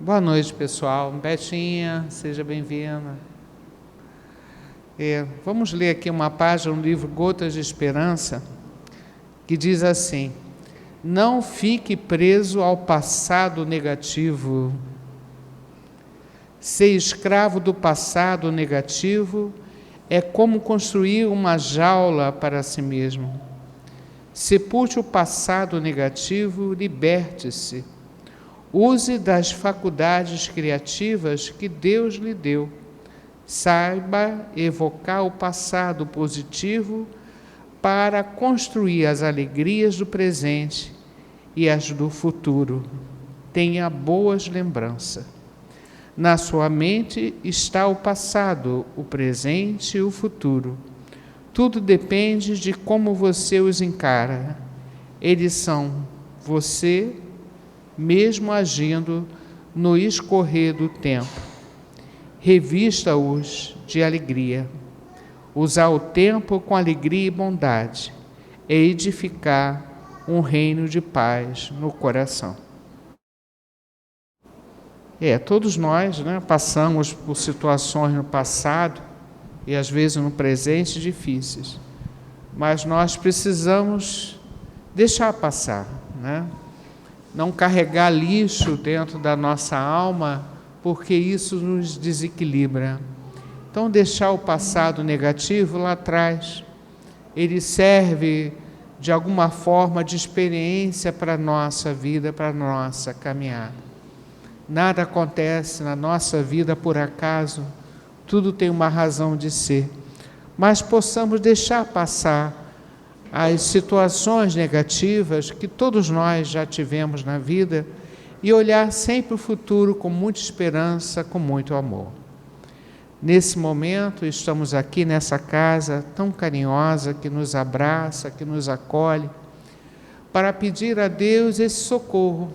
Boa noite, pessoal. Betinha, seja bem-vinda. Vamos ler aqui uma página do livro Gotas de Esperança, que diz assim: não fique preso ao passado negativo. Ser escravo do passado negativo é como construir uma jaula para si mesmo. Sepulte o passado negativo, liberte-se. Use das faculdades criativas que Deus lhe deu. Saiba evocar o passado positivo para construir as alegrias do presente e as do futuro. Tenha boas lembranças. Na sua mente está o passado, o presente e o futuro. Tudo depende de como você os encara. Eles são você, mesmo agindo no escorrer do tempo. Revista-os de alegria. Usar o tempo com alegria e bondade é edificar um reino de paz no coração. Todos nós, passamos por situações no passado e às vezes no presente difíceis, mas nós precisamos deixar passar, Não carregar lixo dentro da nossa alma, porque isso nos desequilibra. Então, deixar o passado negativo lá atrás. Ele serve, de alguma forma, de experiência para a nossa vida, para a nossa caminhada. Nada acontece na nossa vida por acaso, tudo tem uma razão de ser. Mas possamos deixar passar as situações negativas que todos nós já tivemos na vida e olhar sempre o futuro com muita esperança, com muito amor. Nesse momento, estamos aqui nessa casa tão carinhosa, que nos abraça, que nos acolhe, para pedir a Deus esse socorro.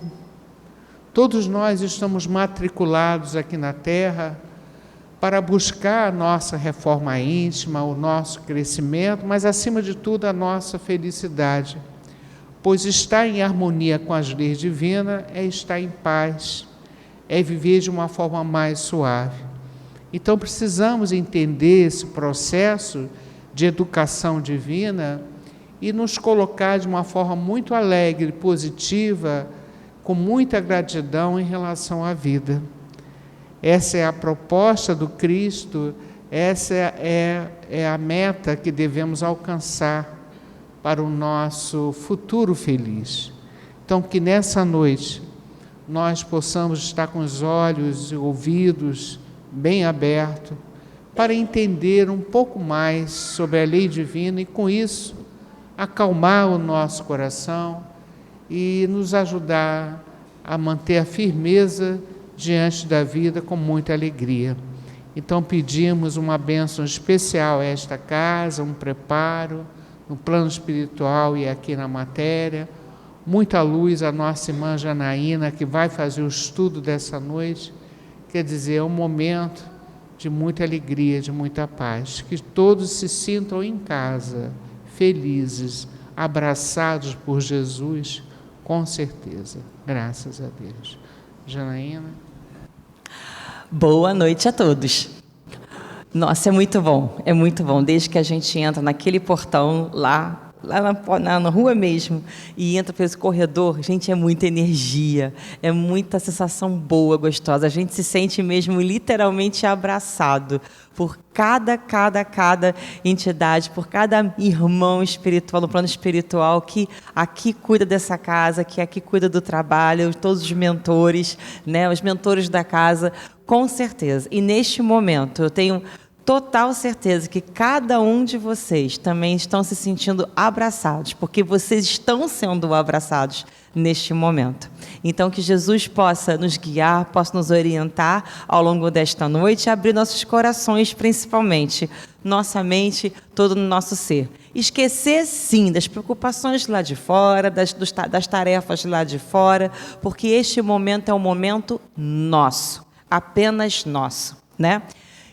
Todos nós estamos matriculados aqui na Terra para buscar a nossa reforma íntima, o nosso crescimento, mas, acima de tudo, a nossa felicidade. Pois estar em harmonia com as leis divinas é estar em paz, é viver de uma forma mais suave. Então, precisamos entender esse processo de educação divina e nos colocar de uma forma muito alegre, positiva, com muita gratidão em relação à vida. Essa é a proposta do Cristo, essa é a meta que devemos alcançar para o nosso futuro feliz. Então, que nessa noite nós possamos estar com os olhos e ouvidos bem abertos para entender um pouco mais sobre a lei divina e, com isso, acalmar o nosso coração e nos ajudar a manter a firmeza diante da vida com muita alegria. Então, pedimos uma bênção especial a esta casa, um preparo no plano espiritual e aqui na matéria, muita luz à nossa irmã Janaína, que vai fazer o estudo dessa noite. Quer dizer, é um momento de muita alegria, de muita paz, que todos se sintam em casa, felizes, abraçados por Jesus, com certeza. Graças a Deus. Janaína. Boa noite a todos. Nossa, é muito bom. Desde que a gente entra naquele portão lá na rua mesmo, e entra por esse corredor, gente, é muita energia, é muita sensação boa, gostosa. A gente se sente mesmo literalmente abraçado por cada entidade, por cada irmão espiritual, no plano espiritual, que aqui cuida dessa casa, que aqui cuida do trabalho, todos os mentores, os mentores da casa, com certeza. E neste momento, eu tenho total certeza que cada um de vocês também estão se sentindo abraçados, porque vocês estão sendo abraçados neste momento. Então, que Jesus possa nos guiar, possa nos orientar ao longo desta noite, abrir nossos corações, principalmente, nossa mente, todo o nosso ser. Esquecer, sim, das preocupações lá de fora, das tarefas lá de fora, porque este momento é um momento nosso, apenas nosso,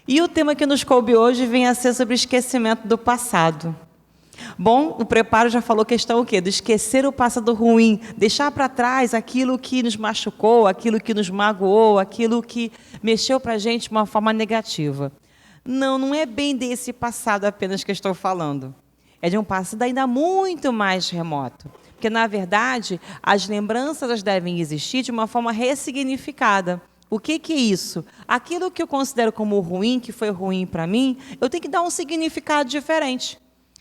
E o tema que nos coube hoje vem a ser sobre o esquecimento do passado. Bom, o preparo já falou questão o quê? Do esquecer o passado ruim, deixar para trás aquilo que nos machucou, aquilo que nos magoou, aquilo que mexeu para a gente de uma forma negativa. Não, não é bem desse passado apenas que eu estou falando. É de um passado ainda muito mais remoto. Porque, na verdade, as lembranças elas devem existir de uma forma ressignificada. O que é isso? Aquilo que eu considero como ruim, que foi ruim para mim, eu tenho que dar um significado diferente.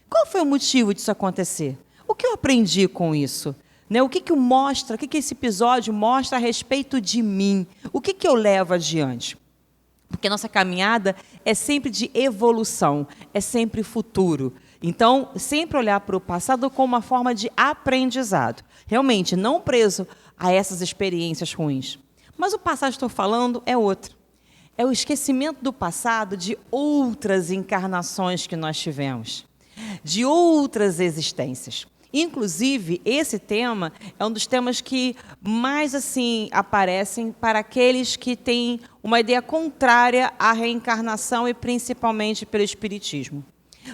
Qual foi o motivo disso acontecer? O que eu aprendi com isso? Né? O que mostra, o que esse episódio mostra a respeito de mim? O que eu levo adiante? Porque a nossa caminhada é sempre de evolução, é sempre futuro. Então, sempre olhar para o passado como uma forma de aprendizado. Realmente, não preso a essas experiências ruins. Mas o passado que estou falando é outro. É o esquecimento do passado de outras encarnações que nós tivemos, de outras existências. Inclusive, esse tema é um dos temas que mais assim aparecem para aqueles que têm uma ideia contrária à reencarnação e principalmente pelo espiritismo.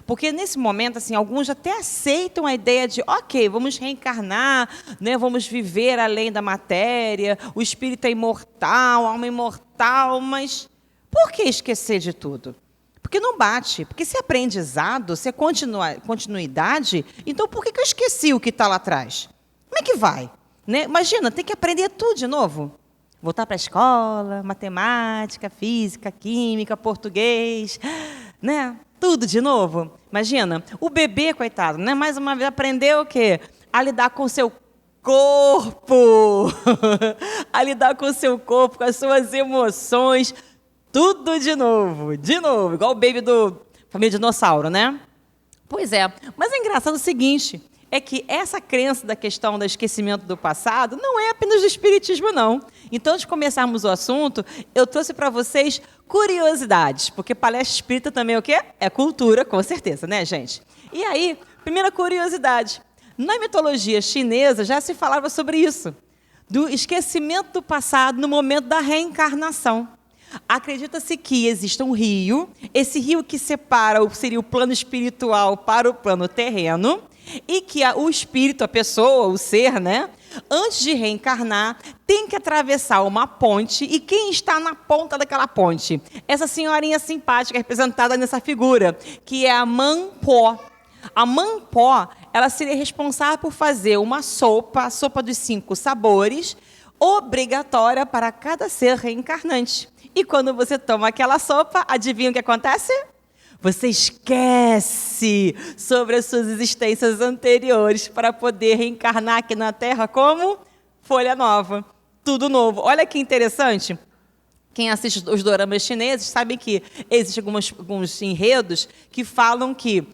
Porque nesse momento, assim, alguns até aceitam a ideia de, ok, vamos reencarnar, né, vamos viver além da matéria, o espírito é imortal, a alma é imortal, mas por que esquecer de tudo? Porque não bate, porque se é aprendizado, se é continuidade, então por que eu esqueci o que está lá atrás? Como é que vai? Né? Imagina, tem que aprender tudo de novo. Voltar para a escola, matemática, física, química, português, né? Tudo de novo. Imagina, o bebê, coitado, né? Mais uma vez aprendeu o quê? A lidar com o seu corpo, a lidar com o seu corpo, com as suas emoções, tudo de novo, igual o baby do Família Dinossauro, né? Pois é, mas é engraçado o seguinte, é que essa crença da questão do esquecimento do passado não é apenas do espiritismo, não. Então, antes de começarmos o assunto, eu trouxe para vocês curiosidades, porque palestra espírita também é o quê? É cultura, com certeza, né, gente? E aí, primeira curiosidade. Na mitologia chinesa já se falava sobre isso, do esquecimento do passado no momento da reencarnação. Acredita-se que exista um rio, esse rio que separa seria o plano espiritual para o plano terreno, e que o espírito, a pessoa, o ser, né, antes de reencarnar, tem que atravessar uma ponte, e quem está na ponta daquela ponte? Essa senhorinha simpática representada nessa figura, que é a Manpó. A Manpó, ela seria responsável por fazer uma sopa, a sopa dos 5 sabores, obrigatória para cada ser reencarnante. E quando você toma aquela sopa, adivinha o que acontece? Você esquece sobre as suas existências anteriores para poder reencarnar aqui na Terra como folha nova, tudo novo. Olha que interessante. Quem assiste os doramas chineses sabe que existem alguns enredos que falam que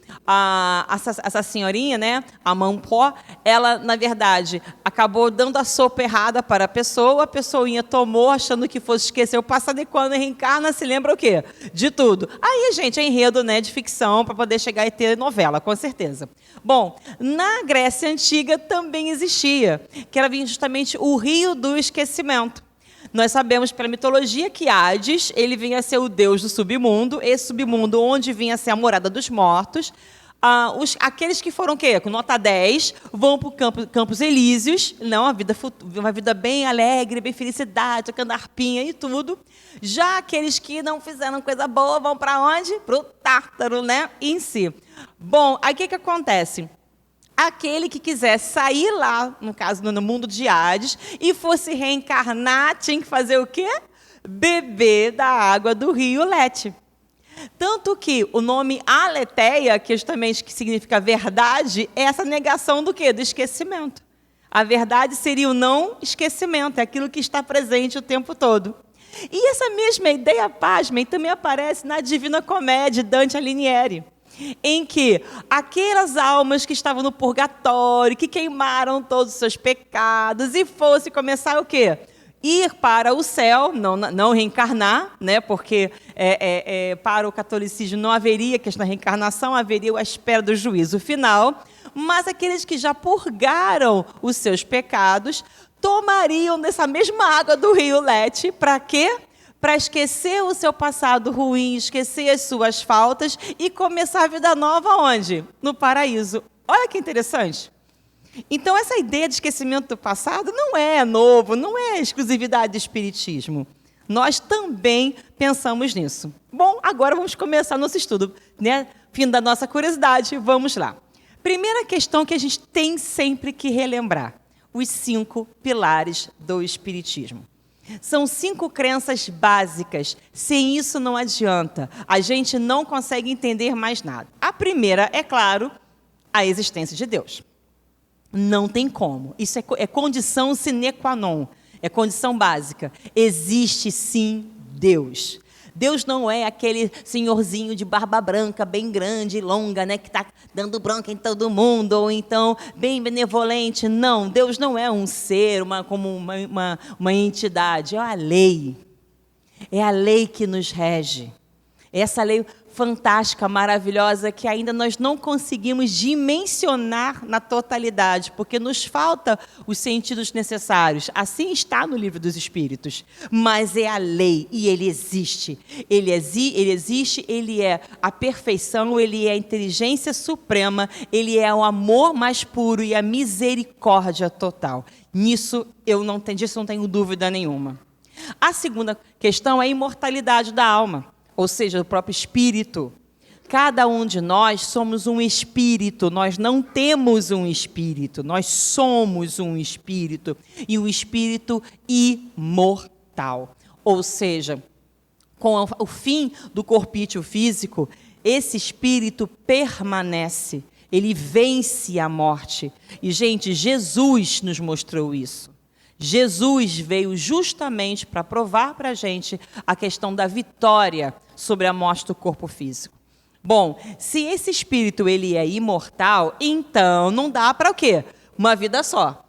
essa senhorinha, né, a Manpó, ela, na verdade, acabou dando a sopa errada para a pessoinha tomou achando que fosse esquecer o passado e quando reencarna se lembra o quê? De tudo. Aí, gente, é enredo, né, de ficção para poder chegar e ter novela, com certeza. Bom, na Grécia Antiga também existia, que era justamente o Rio do Esquecimento. Nós sabemos pela mitologia que Hades, ele vinha a ser o deus do submundo, esse submundo onde vinha a ser a morada dos mortos. Aqueles que foram o quê? Com nota 10, vão para o Campos Elíseos, não, uma vida bem alegre, bem felicidade, tocando harpinha e tudo. Já aqueles que não fizeram coisa boa vão para onde? Para o Tártaro, né? Em si. Bom, aí o que acontece? Aquele que quisesse sair lá, no caso, no mundo de Hades, e fosse reencarnar, tinha que fazer o quê? Beber da água do rio Lete. Tanto que o nome Aletheia, que justamente que significa verdade, é essa negação do quê? Do esquecimento. A verdade seria o não esquecimento, é aquilo que está presente o tempo todo. E essa mesma ideia, pasmem, também aparece na Divina Comédia, de Dante Alighieri, em que aquelas almas que estavam no purgatório, que queimaram todos os seus pecados e fosse começar o quê? Ir para o céu, não reencarnar, né? Porque para o catolicismo não haveria questão da reencarnação, haveria a espera do juízo final, mas aqueles que já purgaram os seus pecados tomariam dessa mesma água do rio Lete, para quê? para esquecer o seu passado ruim, esquecer as suas faltas e começar a vida nova onde? No paraíso. Olha que interessante. Então, essa ideia de esquecimento do passado não é novo, não é exclusividade do Espiritismo. Nós também pensamos nisso. Bom, agora vamos começar nosso estudo, né? Fim da nossa curiosidade, vamos lá. Primeira questão que a gente tem sempre que relembrar: os 5 pilares do Espiritismo. São 5 crenças básicas. Sem isso não adianta. A gente não consegue entender mais nada. A primeira, é claro, a existência de Deus. Não tem como. Isso é condição sine qua non. É condição básica. Existe sim Deus. Deus não é aquele senhorzinho de barba branca, bem grande e longa, né, que está dando bronca em todo mundo, ou então bem benevolente. Não, Deus não é um ser, como uma entidade. É a lei. É a lei que nos rege. É essa lei fantástica, maravilhosa, que ainda nós não conseguimos dimensionar na totalidade, porque nos falta os sentidos necessários. Assim está no Livro dos Espíritos. Mas é a lei, e ele existe. Ele existe, ele é a perfeição, ele é a inteligência suprema, ele é o amor mais puro e a misericórdia total. Disso eu não tenho dúvida nenhuma. A segunda questão é a imortalidade da alma. Ou seja, do próprio espírito. Cada um de nós somos um espírito, nós não temos um espírito, nós somos um espírito, e um espírito imortal. Ou seja, com o fim do corpício físico, esse espírito permanece, ele vence a morte. E, gente, Jesus nos mostrou isso. Jesus veio justamente para provar para a gente a questão da vitória sobre a morte do corpo físico. Bom, se esse espírito ele é imortal, então não dá para o quê? Uma vida só.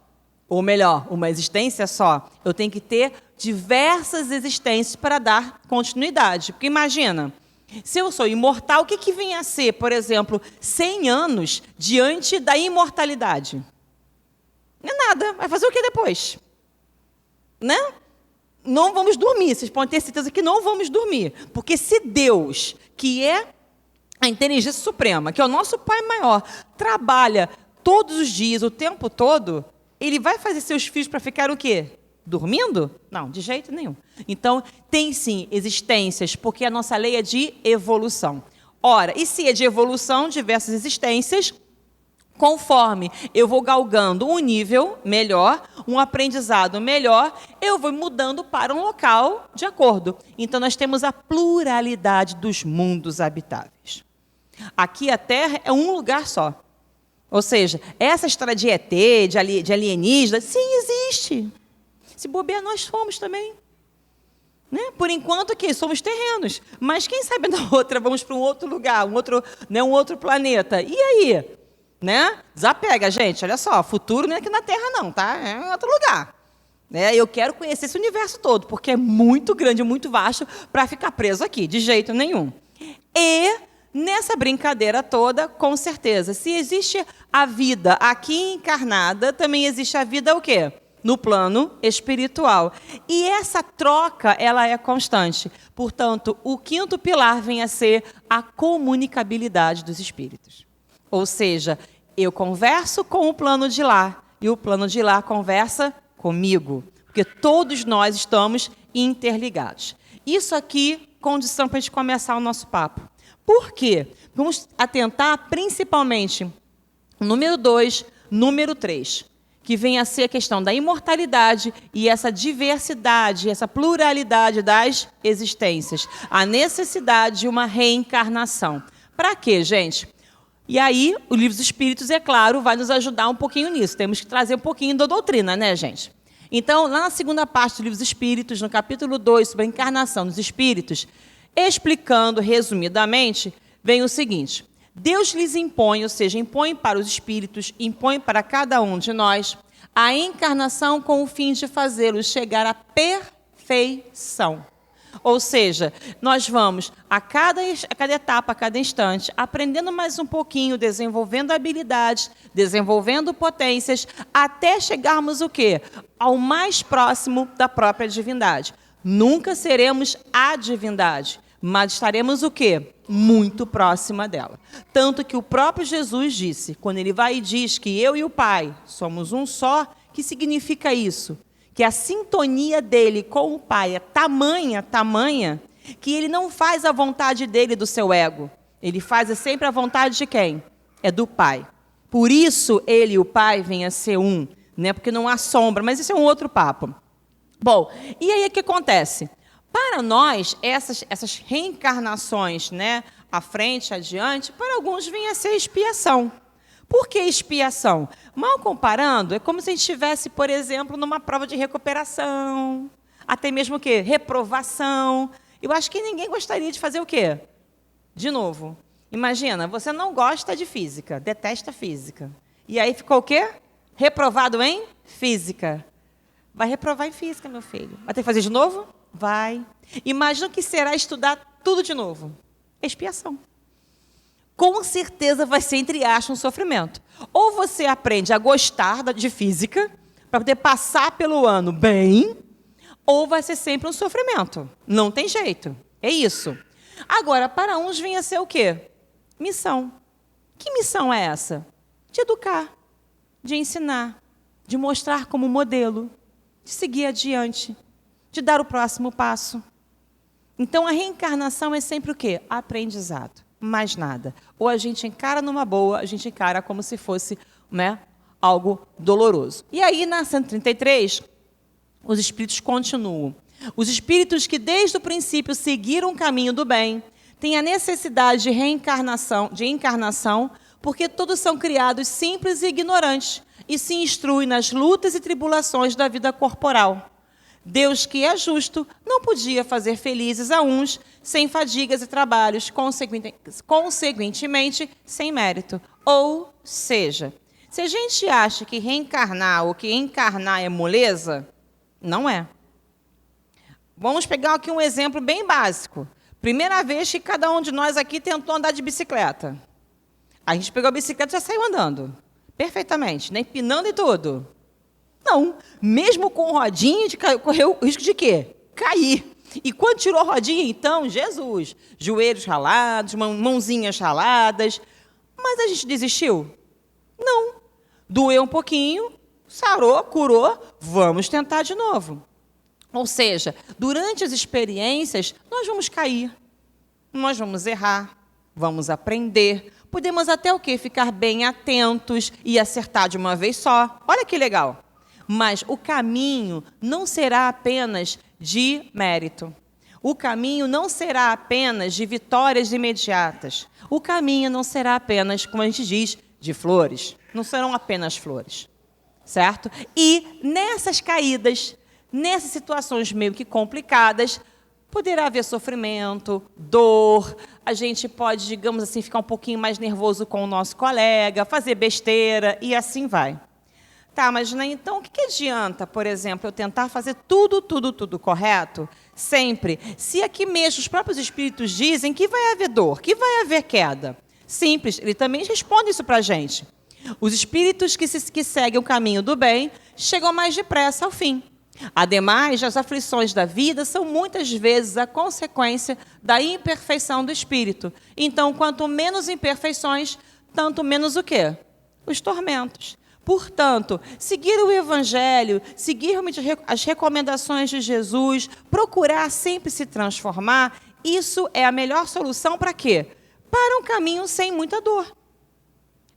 Ou melhor, uma existência só. Eu tenho que ter diversas existências para dar continuidade. Porque imagina, se eu sou imortal, o que vem a ser, por exemplo, 100 anos diante da imortalidade? Não é nada. Vai fazer o que depois? Né? Não vamos dormir, vocês podem ter certeza que não vamos dormir, porque se Deus, que é a inteligência suprema, que é o nosso Pai maior, trabalha todos os dias, o tempo todo, ele vai fazer seus filhos para ficar o quê? Dormindo? Não, de jeito nenhum. Então, tem sim existências, porque a nossa lei é de evolução. Ora, e se é de evolução, diversas existências, conforme eu vou galgando um nível melhor, um aprendizado melhor, eu vou mudando para um local de acordo. Então, nós temos a pluralidade dos mundos habitáveis. Aqui a Terra é um lugar só. Ou seja, essa história de ET, de alienígena, sim, existe. Se bobear, nós somos também. Né? Por enquanto, aqui somos terrenos. Mas quem sabe na outra vamos para um outro lugar, um outro planeta. E aí? Né? Desapega, gente. Olha só, futuro não é aqui na Terra, não, tá? É em outro lugar. Eu quero conhecer esse universo todo, porque é muito grande, muito vasto para ficar preso aqui, de jeito nenhum. E nessa brincadeira toda, com certeza, se existe a vida aqui encarnada, também existe a vida o quê? No plano espiritual. E essa troca, ela é constante. Portanto, o 5º pilar vem a ser a comunicabilidade dos espíritos. Ou seja, eu converso com o plano de lá, e o plano de lá conversa comigo. Porque todos nós estamos interligados. Isso aqui, condição para a gente começar o nosso papo. Por quê? Vamos atentar principalmente no número 2, número 3, que vem a ser a questão da imortalidade e essa diversidade, essa pluralidade das existências. A necessidade de uma reencarnação. Para quê, gente? E aí, o Livro dos Espíritos, é claro, vai nos ajudar um pouquinho nisso. Temos que trazer um pouquinho da doutrina, né, gente? Então, lá na segunda parte do Livro dos Espíritos, no capítulo 2, sobre a encarnação dos espíritos, explicando resumidamente, vem o seguinte: Deus lhes impõe, ou seja, impõe para os espíritos, impõe para cada um de nós, a encarnação com o fim de fazê-los chegar à perfeição. Ou seja, nós vamos, a cada etapa, a cada instante, aprendendo mais um pouquinho, desenvolvendo habilidades, desenvolvendo potências, até chegarmos o quê? Ao mais próximo da própria divindade. Nunca seremos a divindade, mas estaremos o quê? Muito próxima dela. Tanto que o próprio Jesus disse, quando ele vai e diz que eu e o Pai somos um só, que significa isso? Que a sintonia dele com o Pai é tamanha, que ele não faz a vontade dele do seu ego. Ele faz sempre a vontade de quem? É do Pai. Por isso ele e o Pai vêm a ser um, né? Porque não há sombra, mas isso é um outro papo. Bom, e aí o que acontece? Para nós, essas reencarnações, né, à frente, adiante, para alguns vem a ser expiação. Por que expiação? Mal comparando, é como se a gente estivesse, por exemplo, numa prova de recuperação, até mesmo o quê? Reprovação. Eu acho que ninguém gostaria de fazer o quê? De novo. Imagina, você não gosta de física, detesta física. E aí ficou o quê? Reprovado em física. Vai reprovar em física, meu filho. Vai ter que fazer de novo? Vai. Imagina o que será estudar tudo de novo. Expiação. Com certeza vai ser, entre aspas, um sofrimento. Ou você aprende a gostar de física, para poder passar pelo ano bem, ou vai ser sempre um sofrimento. Não tem jeito. É isso. Agora, para uns vem a ser o quê? Missão. Que missão é essa? De educar, de ensinar, de mostrar como modelo, de seguir adiante, de dar o próximo passo. Então, a reencarnação é sempre o quê? Aprendizado. Mais nada. Ou a gente encara numa boa, a gente encara como se fosse, né, algo doloroso. E aí, na 133, os espíritos continuam. Os espíritos que desde o princípio seguiram o caminho do bem têm a necessidade de encarnação, porque todos são criados simples e ignorantes e se instruem nas lutas e tribulações da vida corporal. Deus, que é justo, não podia fazer felizes a uns sem fadigas e trabalhos, consequentemente, sem mérito. Ou seja, se a gente acha que reencarnar ou que encarnar é moleza, não é. Vamos pegar aqui um exemplo bem básico. Primeira vez que cada um de nós aqui tentou andar de bicicleta. A gente pegou a bicicleta e já saiu andando. Perfeitamente, né? Empinando e tudo. Não, mesmo com rodinha, correu o risco de quê? Cair. E quando tirou a rodinha, então, Jesus, joelhos ralados, mãozinhas raladas. Mas a gente desistiu? Não. Doeu um pouquinho, sarou, curou, vamos tentar de novo. Ou seja, durante as experiências, nós vamos cair, nós vamos errar, vamos aprender. Podemos até o quê? Ficar bem atentos e acertar de uma vez só. Olha que legal. Mas o caminho não será apenas de mérito. O caminho não será apenas de vitórias imediatas. O caminho não será apenas, como a gente diz, de flores. Não serão apenas flores. Certo? E nessas caídas, nessas situações meio que complicadas, poderá haver sofrimento, dor, a gente pode, digamos assim, ficar um pouquinho mais nervoso com o nosso colega, fazer besteira e assim vai. Tá, mas né, então o que adianta, por exemplo, eu tentar fazer tudo correto, sempre, se aqui mesmo os próprios espíritos dizem que vai haver dor, que vai haver queda? Simples, ele também responde isso para a gente. Os espíritos que seguem o caminho do bem chegam mais depressa ao fim. Ademais, as aflições da vida são muitas vezes a consequência da imperfeição do espírito. Então, quanto menos imperfeições, tanto menos o quê? Os tormentos. Portanto, seguir o Evangelho, seguir realmente as recomendações de Jesus, procurar sempre se transformar, isso é a melhor solução para quê? Para um caminho sem muita dor.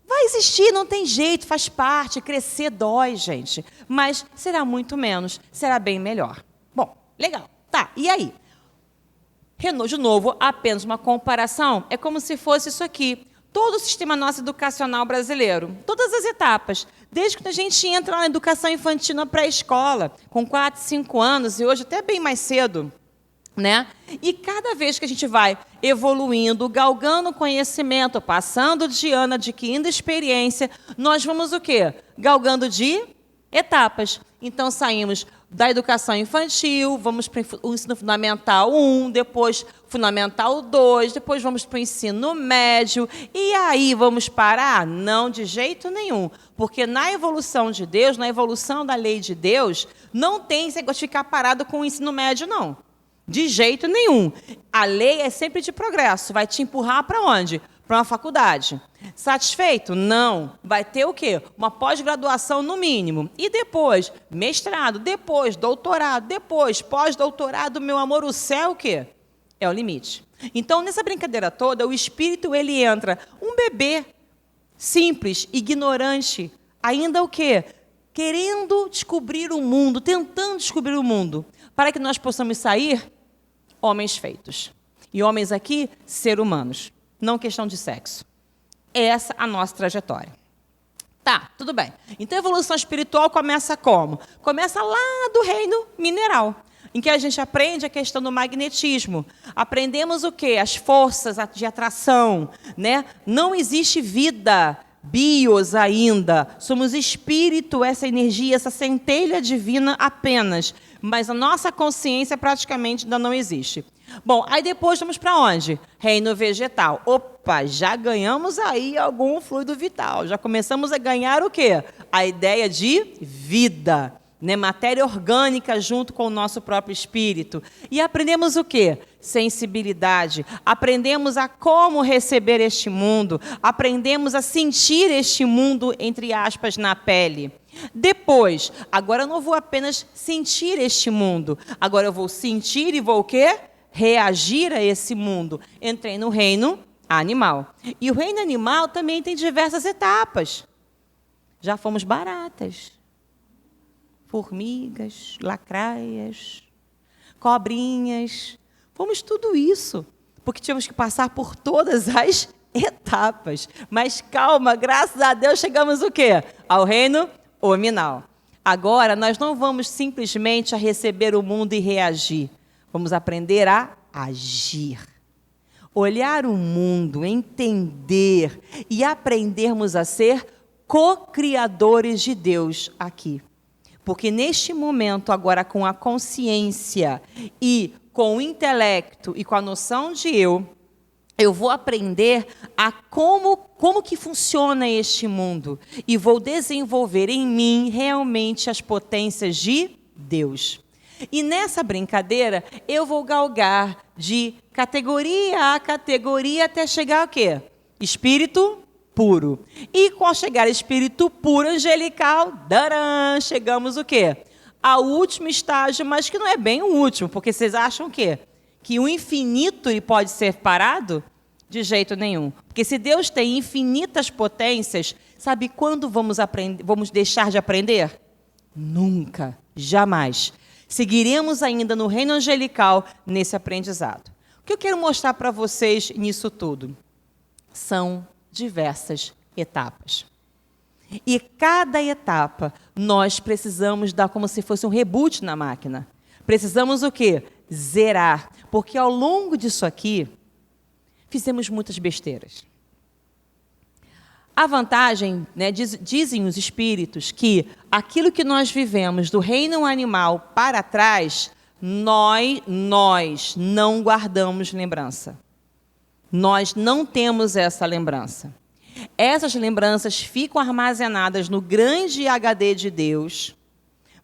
Vai existir, não tem jeito, faz parte, crescer dói, gente. Mas será muito menos, será bem melhor. Bom, legal. Tá, e aí? De novo, apenas uma comparação, é como se fosse isso aqui. Todo o sistema nosso educacional brasileiro, todas as etapas, desde que a gente entra na educação infantil na pré-escola, com 4, 5 anos, e hoje até bem mais cedo, né? E cada vez que a gente vai evoluindo, galgando conhecimento, passando de ano, adquirindo experiência, nós vamos o quê? Galgando de etapas. Então, saímos da educação infantil, vamos para o ensino fundamental 1, depois fundamental 2, depois vamos para o ensino médio, e aí vamos parar? Não, de jeito nenhum, porque na evolução de Deus, na evolução da lei de Deus, Não tem esse negócio de ficar parado com o ensino médio, não. De jeito nenhum. A lei é sempre de progresso. Vai te empurrar para onde? Para uma faculdade. Satisfeito? Não. Vai ter o quê? Uma pós-graduação no mínimo. E depois, mestrado, depois, doutorado, depois, pós-doutorado, meu amor, o céu o quê? É o limite. Então, nessa brincadeira toda, o espírito, ele entra, um bebê simples, ignorante, ainda o quê? Querendo descobrir o mundo, tentando descobrir o mundo, para que nós possamos sair homens feitos. E homens aqui, ser humanos, não questão de sexo. Essa é a nossa trajetória. Tá, tudo bem. Então, a evolução espiritual começa como? Começa lá do reino mineral, em que a gente aprende a questão do magnetismo. Aprendemos o quê? As forças de atração, né? Não existe vida, bios ainda. Somos espírito, essa energia, essa centelha divina apenas. Mas a nossa consciência praticamente ainda não existe. Bom, aí depois vamos para onde? Reino vegetal. Opa, já ganhamos aí algum fluido vital. Já começamos a ganhar o quê? A ideia de vida. Né, matéria orgânica junto com o nosso próprio espírito. E aprendemos o quê? Sensibilidade. Aprendemos a como receber este mundo. Aprendemos a sentir este mundo, entre aspas, na pele. Depois, agora eu não vou apenas sentir este mundo. Agora eu vou sentir e vou o quê? Reagir a esse mundo. Entrei no reino animal. E o reino animal também tem diversas etapas. Já fomos baratas. Formigas, lacraias, cobrinhas. Fomos tudo isso, porque tínhamos que passar por todas as etapas. Mas calma, graças a Deus chegamos o quê? Ao reino hominal. Agora, nós não vamos simplesmente a receber o mundo e reagir. Vamos aprender a agir. Olhar o mundo, entender e aprendermos a ser co-criadores de Deus aqui. Porque neste momento, agora com a consciência e com o intelecto e com a noção de eu vou aprender a como que funciona este mundo. E vou desenvolver em mim realmente as potências de Deus. E nessa brincadeira, eu vou galgar de categoria a categoria até chegar ao quê? Espírito puro. E com chegar espírito puro angelical, daran, chegamos o quê? Ao último estágio, mas que não é bem o último, porque vocês acham o quê? Que o infinito ele pode ser parado? De jeito nenhum. Porque se Deus tem infinitas potências, sabe quando vamos deixar de aprender? Nunca, jamais. Seguiremos ainda no reino angelical nesse aprendizado. O que eu quero mostrar para vocês nisso tudo? São diversas etapas. E cada etapa nós precisamos dar como se fosse um reboot na máquina. Precisamos o quê? Zerar. Porque ao longo disso aqui, fizemos muitas besteiras. A vantagem, né, dizem os espíritos, que aquilo que nós vivemos do reino animal para trás, nós não guardamos lembrança. Nós não temos essa lembrança. Essas lembranças ficam armazenadas no grande HD de Deus,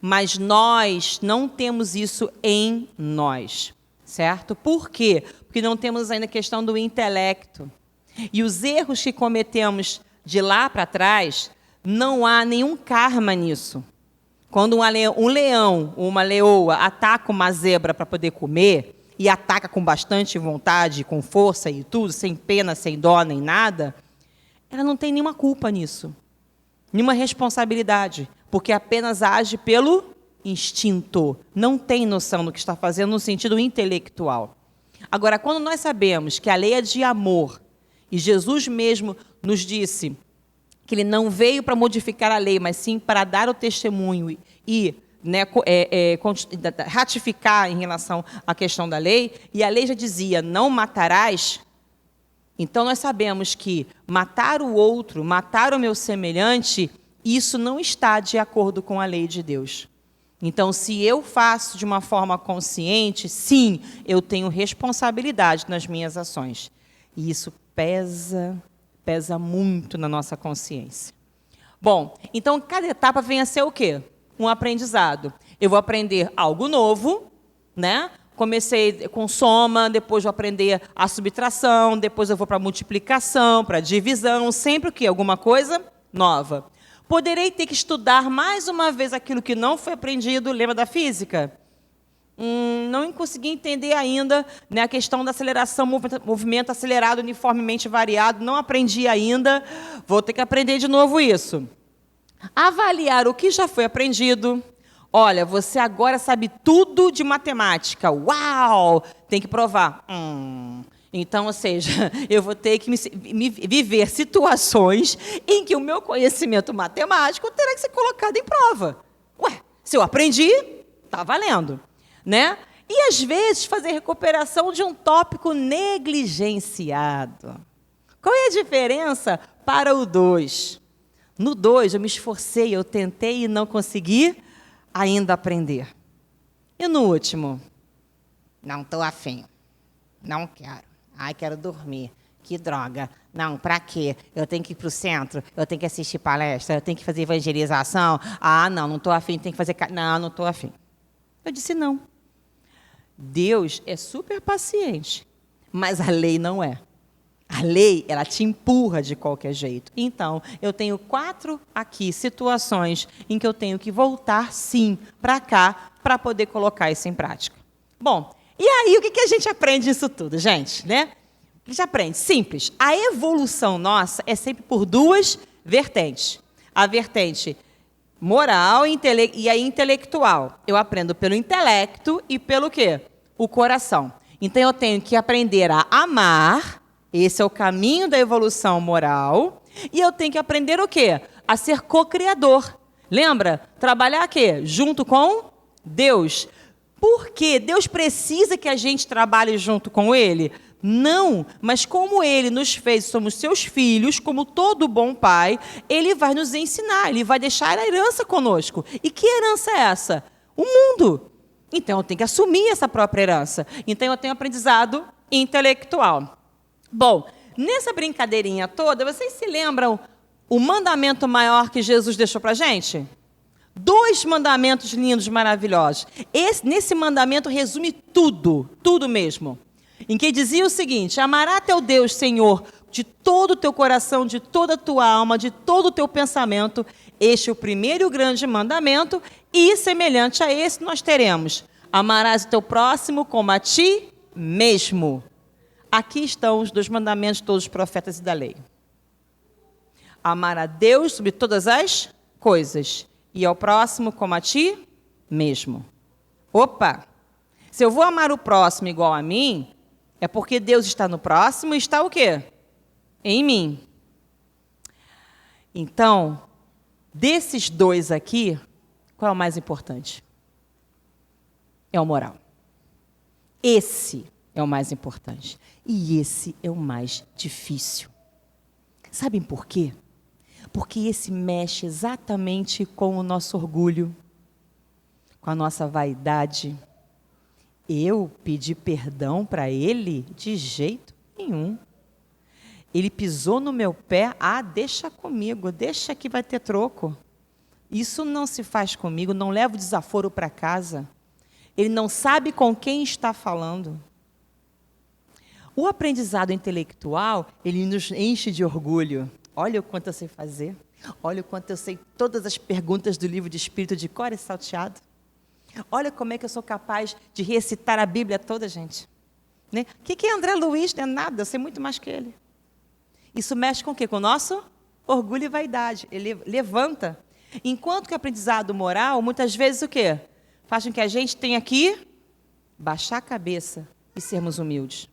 mas nós não temos isso em nós, certo? Por quê? Porque não temos ainda a questão do intelecto. E os erros que cometemos de lá para trás, não há nenhum karma nisso. Quando um leão ou uma leoa ataca uma zebra para poder comer, e ataca com bastante vontade, com força e tudo, sem pena, sem dó, nem nada, ela não tem nenhuma culpa nisso, nenhuma responsabilidade, porque apenas age pelo instinto, não tem noção do que está fazendo no sentido intelectual. Agora, quando nós sabemos que a lei é de amor, e Jesus mesmo nos disse que ele não veio para modificar a lei, mas sim para dar o testemunho e ratificar em relação à questão da lei, e a lei já dizia, não matarás. Então, nós sabemos que matar o outro, matar o meu semelhante, isso não está de acordo com a lei de Deus. Então, se eu faço de uma forma consciente, sim, eu tenho responsabilidade nas minhas ações. E isso pesa muito na nossa consciência. Bom, então, cada etapa vem a ser o quê? Um aprendizado. Eu vou aprender algo novo, né? Comecei com soma, depois vou aprender a subtração, depois eu vou para multiplicação, para divisão, sempre o quê? Alguma coisa nova. Poderei ter que estudar mais uma vez aquilo que não foi aprendido, lembra da física? Não consegui entender ainda, né, a questão da aceleração, movimento acelerado, uniformemente variado, não aprendi ainda, vou ter que aprender de novo isso. Avaliar o que já foi aprendido. Olha, você agora sabe tudo de matemática. Uau! Tem que provar. Então, ou seja, eu vou ter que viver situações em que o meu conhecimento matemático terá que ser colocado em prova. Ué, se eu aprendi, está valendo. Né? E, às vezes, fazer recuperação de um tópico negligenciado. Qual é a diferença para o 2? No 2, eu me esforcei, eu tentei e não consegui ainda aprender. E no último? Não estou afim. Não quero. Ai, quero dormir. Que droga. Não, para quê? Eu tenho que ir para o centro, eu tenho que assistir palestra, eu tenho que fazer evangelização. Ah, não estou afim, tem que fazer... Não estou afim. Eu disse não. Deus é super paciente, mas a lei não é. A lei, ela te empurra de qualquer jeito. Então, eu tenho 4 aqui situações em que eu tenho que voltar, sim, para cá, para poder colocar isso em prática. Bom, e aí o que a gente aprende disso tudo, gente? Né? O que a gente aprende? Simples. A evolução nossa é sempre por 2 vertentes. A vertente moral e a intelectual. Eu aprendo pelo intelecto e pelo quê? O coração. Então, eu tenho que aprender a amar. Esse é o caminho da evolução moral. E eu tenho que aprender o quê? A ser co-criador. Lembra? Trabalhar o quê? Junto com Deus. Por quê? Deus precisa que a gente trabalhe junto com Ele? Não, mas como Ele nos fez, somos seus filhos, como todo bom pai, Ele vai nos ensinar, Ele vai deixar a herança conosco. E que herança é essa? O mundo. Então, eu tenho que assumir essa própria herança. Então, eu tenho aprendizado intelectual. Bom, nessa brincadeirinha toda, vocês se lembram o mandamento maior que Jesus deixou para a gente? 2 mandamentos lindos, maravilhosos. Nesse mandamento resume tudo, tudo mesmo. Em que dizia o seguinte: amará teu Deus, Senhor, de todo o teu coração, de toda a tua alma, de todo o teu pensamento. Este é o primeiro e o grande mandamento, e semelhante a esse nós teremos: amarás o teu próximo como a ti mesmo. Aqui estão os 2 mandamentos de todos os profetas e da lei. Amar a Deus sobre todas as coisas e ao próximo como a ti mesmo. Opa! Se eu vou amar o próximo igual a mim, é porque Deus está no próximo e está o quê? Em mim. Então, desses 2 aqui, qual é o mais importante? É o moral. Esse é o mais importante. E esse é o mais difícil. Sabem por quê? Porque esse mexe exatamente com o nosso orgulho, com a nossa vaidade. Eu pedi perdão para ele? De jeito nenhum. Ele pisou no meu pé, deixa comigo, deixa que vai ter troco. Isso não se faz comigo, não levo desaforo para casa. Ele não sabe com quem está falando. O aprendizado intelectual, ele nos enche de orgulho. Olha o quanto eu sei fazer. Olha o quanto eu sei todas as perguntas do livro de Espírito de cor e salteado. Olha como é que eu sou capaz de recitar a Bíblia toda, gente. Né? O que é André Luiz? Não é nada, eu sei muito mais que ele. Isso mexe com o quê? Com o nosso orgulho e vaidade. Ele levanta. Enquanto que o aprendizado moral, muitas vezes o quê? Faz com que a gente tenha que baixar a cabeça e sermos humildes.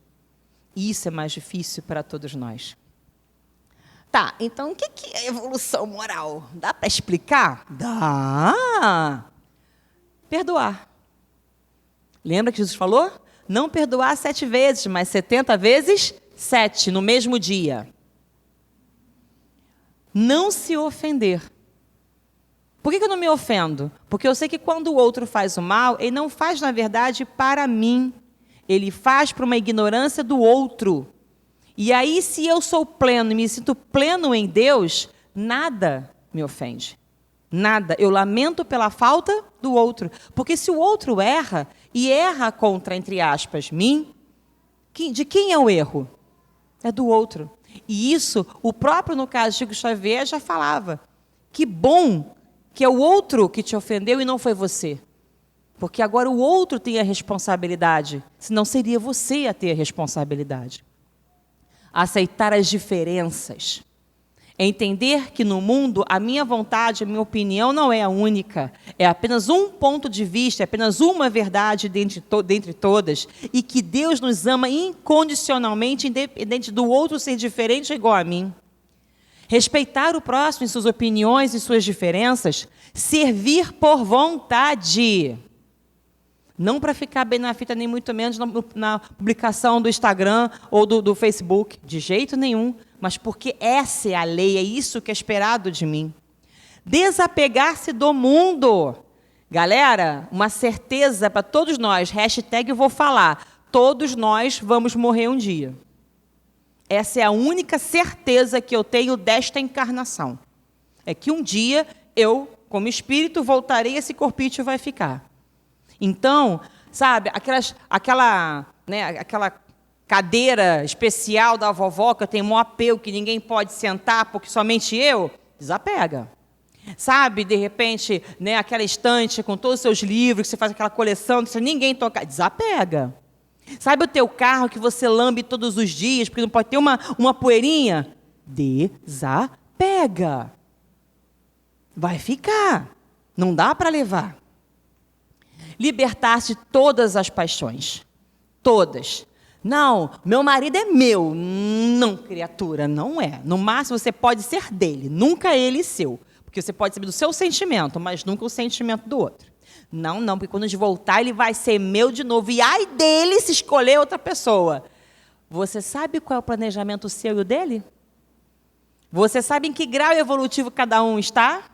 E isso é mais difícil para todos nós. Tá, então o que é evolução moral? Dá para explicar? Dá! Perdoar. Lembra que Jesus falou? Não perdoar 7 vezes, mas 70 vezes 7 no mesmo dia. Não se ofender. Por que eu não me ofendo? Porque eu sei que quando o outro faz o mal, ele não faz, na verdade, para mim. Ele faz por uma ignorância do outro. E aí, se eu sou pleno e me sinto pleno em Deus, nada me ofende. Nada. Eu lamento pela falta do outro. Porque se o outro erra, e erra contra, entre aspas, mim, de quem é o erro? É do outro. E isso, o próprio, no caso de Chico Xavier, já falava. Que bom que é o outro que te ofendeu e não foi você. Porque agora o outro tem a responsabilidade, senão seria você a ter a responsabilidade. Aceitar as diferenças. Entender que no mundo a minha vontade, a minha opinião não é a única. É apenas um ponto de vista, é apenas uma verdade dentre todas. E que Deus nos ama incondicionalmente, independente do outro ser diferente ou igual a mim. Respeitar o próximo em suas opiniões e suas diferenças. Servir por vontade. Não para ficar bem na fita, nem muito menos na publicação do Instagram ou do Facebook. De jeito nenhum. Mas porque essa é a lei, é isso que é esperado de mim. Desapegar-se do mundo. Galera, uma certeza para todos nós, hashtag vou falar, todos nós vamos morrer um dia. Essa é a única certeza que eu tenho desta encarnação. É que um dia eu, como espírito, voltarei e esse corpício vai ficar. Então, sabe, aquela cadeira especial da vovó, que eu tenho maior apelo, que ninguém pode sentar, porque somente eu, desapega. Sabe, de repente, né, aquela estante com todos os seus livros, que você faz aquela coleção, que ninguém toca, desapega. Sabe o teu carro que você lambe todos os dias, porque não pode ter uma poeirinha? Desapega. Vai ficar. Não dá para levar. Libertar-se de todas as paixões. Todas. Não, meu marido é meu. Não, criatura, não é. No máximo, você pode ser dele, nunca ele seu. Porque você pode saber do seu sentimento, mas nunca o sentimento do outro. Não, porque quando a gente voltar, ele vai ser meu de novo. E ai dele se escolher outra pessoa. Você sabe qual é o planejamento seu e o dele? Você sabe em que grau evolutivo cada um está?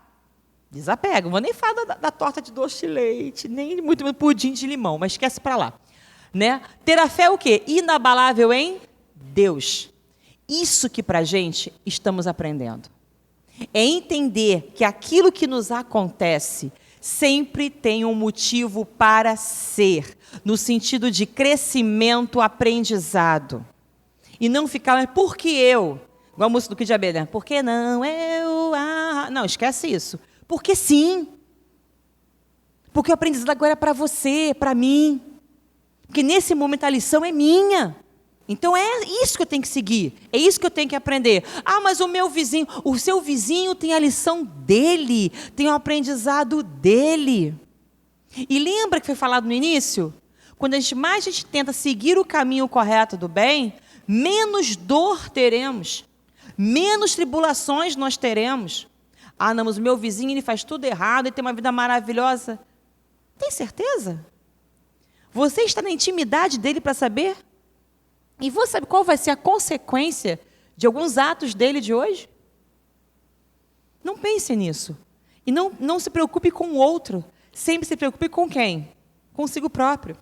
Desapega. Não vou nem falar da torta de doce de leite, nem muito pudim de limão, mas esquece para lá. Né? Ter a fé é o quê? Inabalável em Deus. Isso que para a gente estamos aprendendo. É entender que aquilo que nos acontece sempre tem um motivo para ser, no sentido de crescimento, aprendizado. E não ficar, mas por que eu? Igual a música do Kid Abelha, por que não eu? Não, esquece isso. Porque sim. Porque o aprendizado agora é para você, para mim. Porque nesse momento a lição é minha. Então é isso que eu tenho que seguir. É isso que eu tenho que aprender. Mas o meu vizinho, o seu vizinho tem a lição dele, tem o aprendizado dele. E lembra que foi falado no início? Quando a gente tenta seguir o caminho correto do bem, menos dor teremos. Menos tribulações nós teremos. Não, mas o meu vizinho ele faz tudo errado, ele tem uma vida maravilhosa. Tem certeza? Você está na intimidade dele para saber? E você sabe qual vai ser a consequência de alguns atos dele de hoje? Não pense nisso. E não se preocupe com o outro. Sempre se preocupe com quem? Consigo próprio.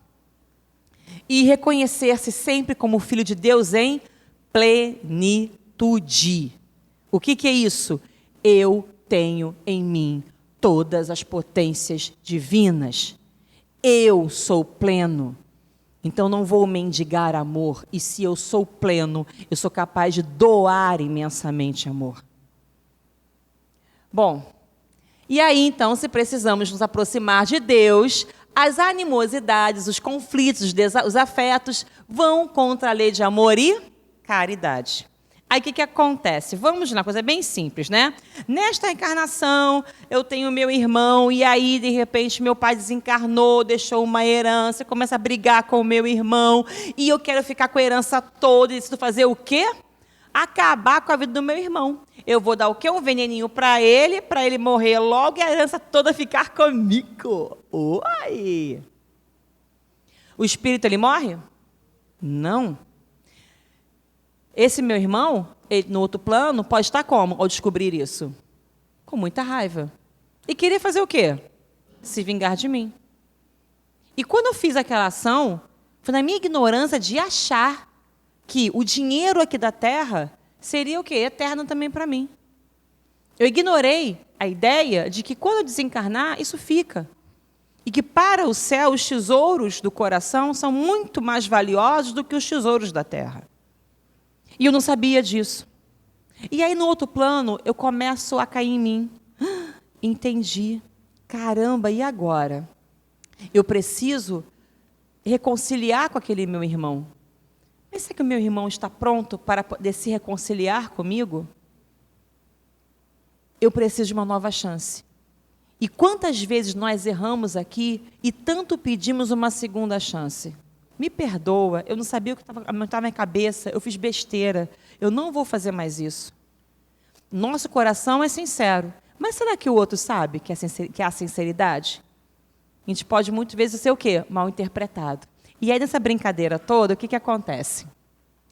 E reconhecer-se sempre como filho de Deus em plenitude. O que é isso? Eu tenho em mim todas as potências divinas. Eu sou pleno. Então, não vou mendigar amor. E se eu sou pleno, eu sou capaz de doar imensamente amor. Bom, e aí, então, se precisamos nos aproximar de Deus, as animosidades, os conflitos, os afetos vão contra a lei de amor e caridade. Aí, o que acontece? Vamos na coisa bem simples, né? Nesta encarnação, eu tenho meu irmão, e aí, de repente, meu pai desencarnou, deixou uma herança, começa a brigar com o meu irmão, e eu quero ficar com a herança toda, e decido fazer o quê? Acabar com a vida do meu irmão. Eu vou dar o quê? Um veneninho para ele morrer logo, e a herança toda ficar comigo. Oi! O espírito, ele morre? Não. Esse meu irmão, ele, no outro plano, pode estar como ao descobrir isso? Com muita raiva. E queria fazer o quê? Se vingar de mim. E quando eu fiz aquela ação, foi na minha ignorância de achar que o dinheiro aqui da terra seria o quê? Eterno também para mim. Eu ignorei a ideia de que quando eu desencarnar, isso fica. E que para o céu, os tesouros do coração são muito mais valiosos do que os tesouros da terra. E eu não sabia disso. E aí, no outro plano, eu começo a cair em mim. Entendi. Caramba, e agora? Eu preciso reconciliar com aquele meu irmão. Mas será que o meu irmão está pronto para poder se reconciliar comigo? Eu preciso de uma nova chance. E quantas vezes nós erramos aqui e tanto pedimos uma segunda chance? Me perdoa, eu não sabia o que estava na minha cabeça, eu fiz besteira, eu não vou fazer mais isso. Nosso coração é sincero, mas será que o outro sabe que há sinceridade? A gente pode muitas vezes ser o quê? Mal interpretado. E aí, nessa brincadeira toda, o que acontece?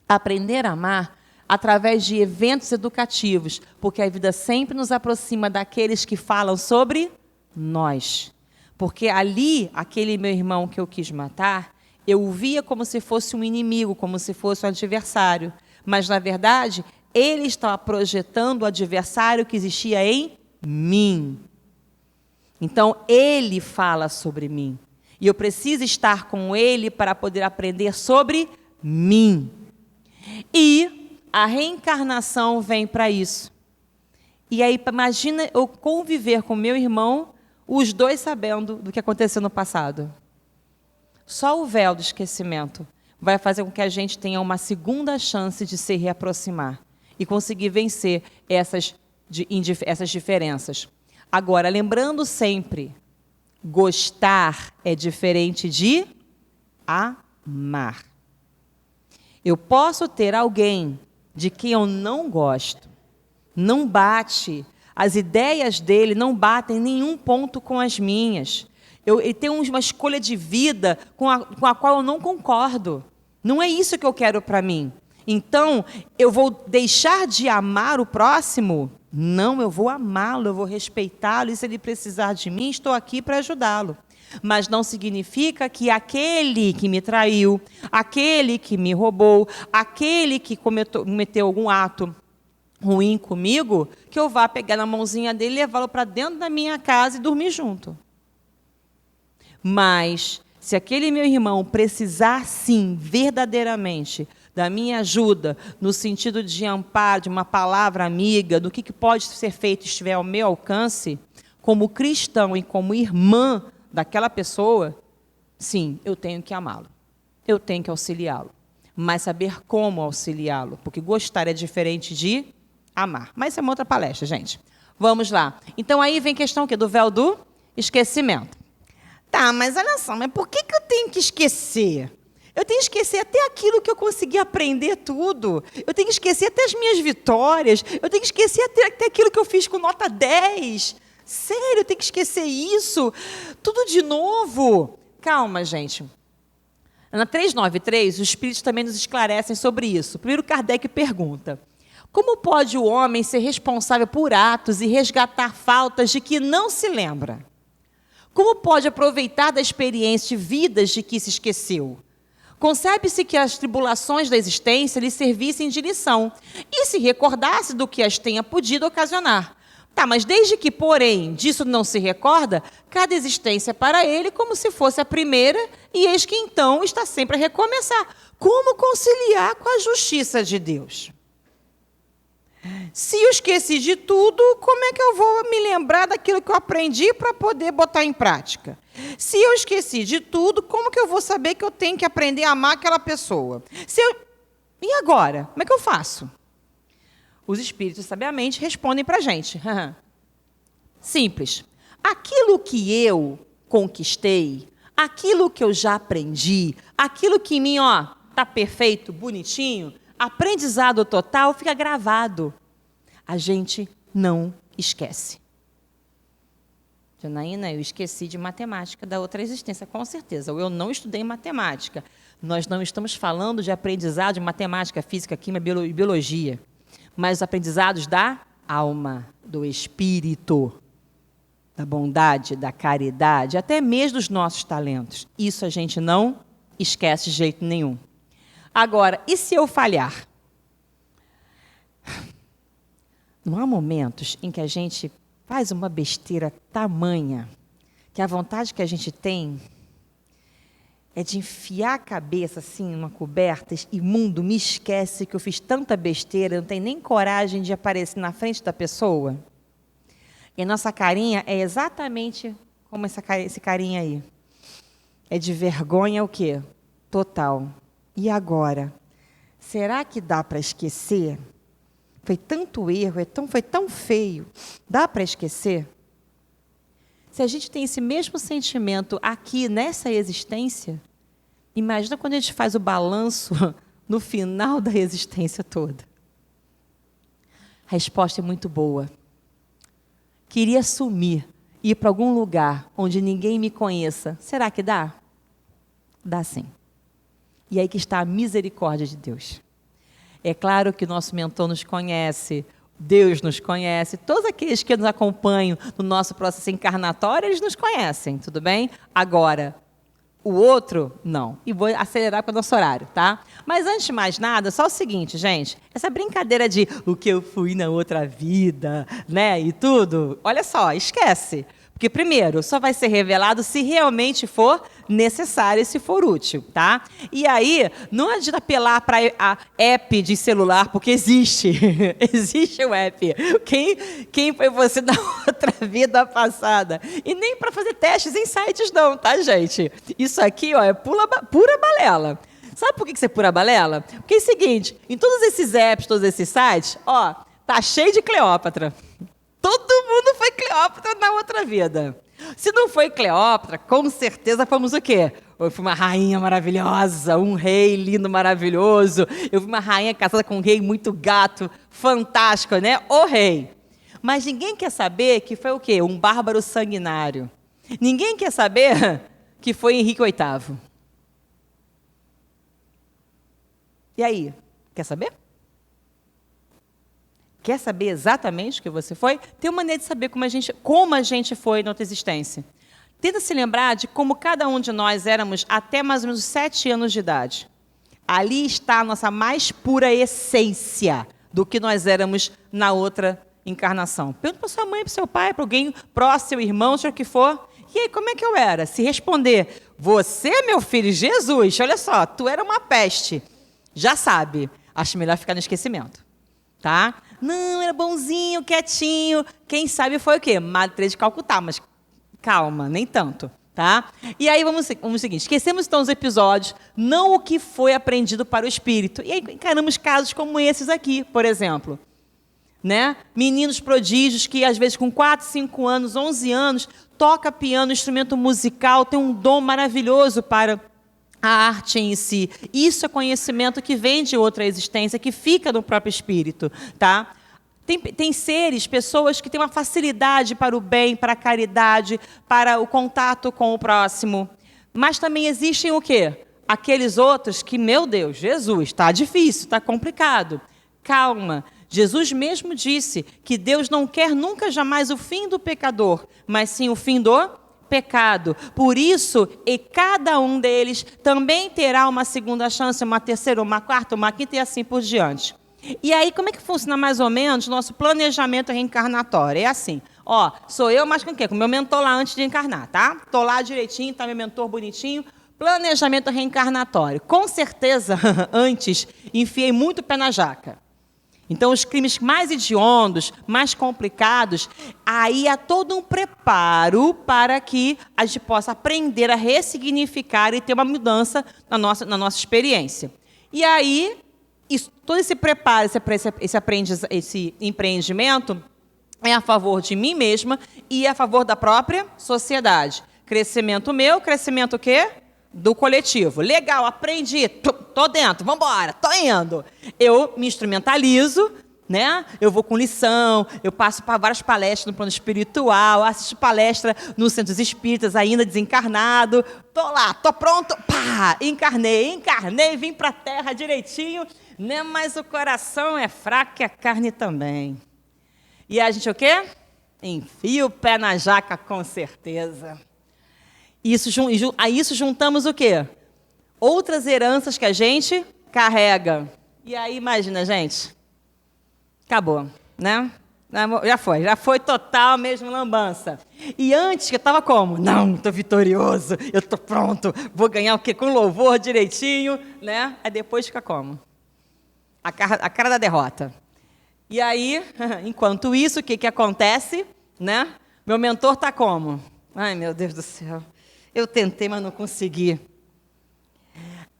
Aprender a amar através de eventos educativos, porque a vida sempre nos aproxima daqueles que falam sobre nós. Porque ali, aquele meu irmão que eu quis matar, eu o via como se fosse um inimigo, como se fosse um adversário. Mas, na verdade, ele estava projetando o adversário que existia em mim. Então, ele fala sobre mim. E eu preciso estar com ele para poder aprender sobre mim. E a reencarnação vem para isso. E aí, imagina eu conviver com meu irmão, os dois sabendo do que aconteceu no passado. Só o véu do esquecimento vai fazer com que a gente tenha uma segunda chance de se reaproximar e conseguir vencer essas diferenças. Agora, lembrando sempre, gostar é diferente de amar. Eu posso ter alguém de quem eu não gosto, não bate, as ideias dele não batem em nenhum ponto com as minhas. Ele tem uma escolha de vida com a qual eu não concordo. Não é isso que eu quero para mim. Então, eu vou deixar de amar o próximo? Não, eu vou amá-lo, eu vou respeitá-lo, e se ele precisar de mim, estou aqui para ajudá-lo. Mas não significa que aquele que me traiu, aquele que me roubou, aquele que cometeu algum ato ruim comigo, que eu vá pegar na mãozinha dele e levá-lo para dentro da minha casa e dormir junto. Mas, se aquele meu irmão precisar, sim, verdadeiramente, da minha ajuda, no sentido de amparo, de uma palavra amiga, do que pode ser feito estiver ao meu alcance, como cristão e como irmã daquela pessoa, sim, eu tenho que amá-lo. Eu tenho que auxiliá-lo. Mas saber como auxiliá-lo, porque gostar é diferente de amar. Mas isso é uma outra palestra, gente. Vamos lá. Então, aí vem a questão do véu do esquecimento. Tá, mas olha só, mas por que eu tenho que esquecer? Eu tenho que esquecer até aquilo que eu consegui aprender tudo. Eu tenho que esquecer até as minhas vitórias. Eu tenho que esquecer até aquilo que eu fiz com nota 10. Sério, eu tenho que esquecer isso? Tudo de novo? Calma, gente. Na 393, os espíritos também nos esclarecem sobre isso. Primeiro, Kardec pergunta: como pode o homem ser responsável por atos e resgatar faltas de que não se lembra? Como pode aproveitar da experiência de vidas de que se esqueceu? Concebe-se que as tribulações da existência lhe servissem de lição e se recordasse do que as tenha podido ocasionar. Tá, mas desde que, porém, disso não se recorda, cada existência é para ele como se fosse a primeira, e eis que então está sempre a recomeçar. Como conciliar com a justiça de Deus? Se eu esqueci de tudo, como é que eu vou me lembrar daquilo que eu aprendi para poder botar em prática? Se eu esqueci de tudo, como que eu vou saber que eu tenho que aprender a amar aquela pessoa? E agora? Como é que eu faço? Os espíritos, sabiamente, respondem para a gente. Simples. Aquilo que eu conquistei, aquilo que eu já aprendi, aquilo que em mim está perfeito, bonitinho, aprendizado total, fica gravado. A gente não esquece. Janaína, eu esqueci de matemática da outra existência, com certeza. Eu não estudei matemática. Nós não estamos falando de aprendizado de matemática, física, química e biologia, mas os aprendizados da alma, do espírito, da bondade, da caridade, até mesmo dos nossos talentos. Isso a gente não esquece de jeito nenhum. Agora, e se eu falhar? Não há momentos em que a gente faz uma besteira tamanha que a vontade que a gente tem é de enfiar a cabeça assim numa coberta e mundo me esquece que eu fiz tanta besteira, eu não tenho nem coragem de aparecer na frente da pessoa. E a nossa carinha é exatamente como esse carinha aí. É de vergonha o quê? Total. E agora? Será que dá para esquecer? Foi tanto erro, foi tão feio. Dá para esquecer? Se a gente tem esse mesmo sentimento aqui, nessa existência, imagina quando a gente faz o balanço no final da existência toda. A resposta é muito boa. Queria sumir, ir para algum lugar onde ninguém me conheça. Será que dá? Dá sim. E aí que está a misericórdia de Deus. É claro que o nosso mentor nos conhece, Deus nos conhece, todos aqueles que nos acompanham no nosso processo encarnatório, eles nos conhecem, tudo bem? Agora, o outro, não. E vou acelerar para o nosso horário, tá? Mas antes de mais nada, só o seguinte, gente, essa brincadeira de o que eu fui na outra vida, né, e tudo, olha só, esquece. Porque, primeiro, só vai ser revelado se realmente for necessário e se for útil, tá? E aí, não adianta apelar para a app de celular, porque existe. Existe o app. Quem foi você na outra vida passada? E nem para fazer testes em sites não, tá, gente? Isso aqui, ó, é pura balela. Sabe por que isso é pura balela? Porque é o seguinte, em todos esses apps, todos esses sites, ó, tá cheio de Cleópatra. Todo mundo foi Cleópatra na outra vida. Se não foi Cleópatra, com certeza fomos o quê? Eu fui uma rainha maravilhosa, um rei lindo, maravilhoso. Eu fui uma rainha casada com um rei muito gato, fantástico, né? O rei. Mas ninguém quer saber que foi o quê? Um bárbaro sanguinário. Ninguém quer saber que foi Henrique VIII. E aí? Quer saber? Quer saber exatamente o que você foi? Tem uma maneira de saber como a gente foi na outra existência. Tenta se lembrar de como cada um de nós éramos até mais ou menos 7 anos de idade. Ali está a nossa mais pura essência do que nós éramos na outra encarnação. Pergunta para sua mãe, para seu pai, para alguém próximo, irmão, seja o que for. E aí, como é que eu era? Se responder, você, meu filho, Jesus, olha só, tu era uma peste. Já sabe, acho melhor ficar no esquecimento. Tá? Não, era bonzinho, quietinho. Quem sabe foi o quê? Madre Teresa de Calcutá, mas calma, nem tanto, tá? E aí vamos ao seguinte, esquecemos então os episódios, não o que foi aprendido para o espírito. E aí encaramos casos como esses aqui, por exemplo. Né? Meninos prodígios que às vezes com 4, 5 anos, 11 anos, toca piano, instrumento musical, tem um dom maravilhoso para a arte em si. Isso é conhecimento que vem de outra existência, que fica no próprio espírito, tá? Tem seres, pessoas que têm uma facilidade para o bem, para a caridade, para o contato com o próximo. Mas também existem o quê? Aqueles outros que, meu Deus, Jesus, está difícil, está complicado. Calma. Jesus mesmo disse que Deus não quer nunca jamais o fim do pecador, mas sim o fim do pecado. Por isso, e cada um deles também terá uma segunda chance, uma terceira, uma quarta, uma quinta e assim por diante. E aí, como é que funciona mais ou menos nosso planejamento reencarnatório? É assim, ó, sou eu, mas com o quê? Com o meu mentor lá antes de encarnar, tá? Tô lá direitinho, tá meu mentor bonitinho. Planejamento reencarnatório. Com certeza, antes, enfiei muito pé na jaca. Então, os crimes mais hediondos, mais complicados, aí há todo um preparo para que a gente possa aprender a ressignificar e ter uma mudança na nossa experiência. E aí, todo esse preparo, esse empreendimento é a favor de mim mesma e a favor da própria sociedade. Crescimento meu, crescimento o quê? Do coletivo. Legal, aprendi, tô dentro, vamos embora, tô indo. Eu me instrumentalizo, né? Eu vou com lição, eu passo para várias palestras no plano espiritual, assisto palestra nos centros espíritas, ainda desencarnado. Tô lá, tô pronto, pá, encarnei, vim para a Terra direitinho, né? Mas o coração é fraco e a carne também. E a gente o quê? Enfia o pé na jaca, com certeza. A isso juntamos o quê? Outras heranças que a gente carrega. E aí, imagina, gente, acabou, né? Já foi total mesmo lambança. E antes que eu estava como? Não, estou vitorioso, eu estou pronto, vou ganhar o quê? Com louvor direitinho, né? Aí depois fica como? A cara da derrota. E aí, enquanto isso, o que acontece? Né? Meu mentor está como? Ai, meu Deus do céu, eu tentei, mas não consegui.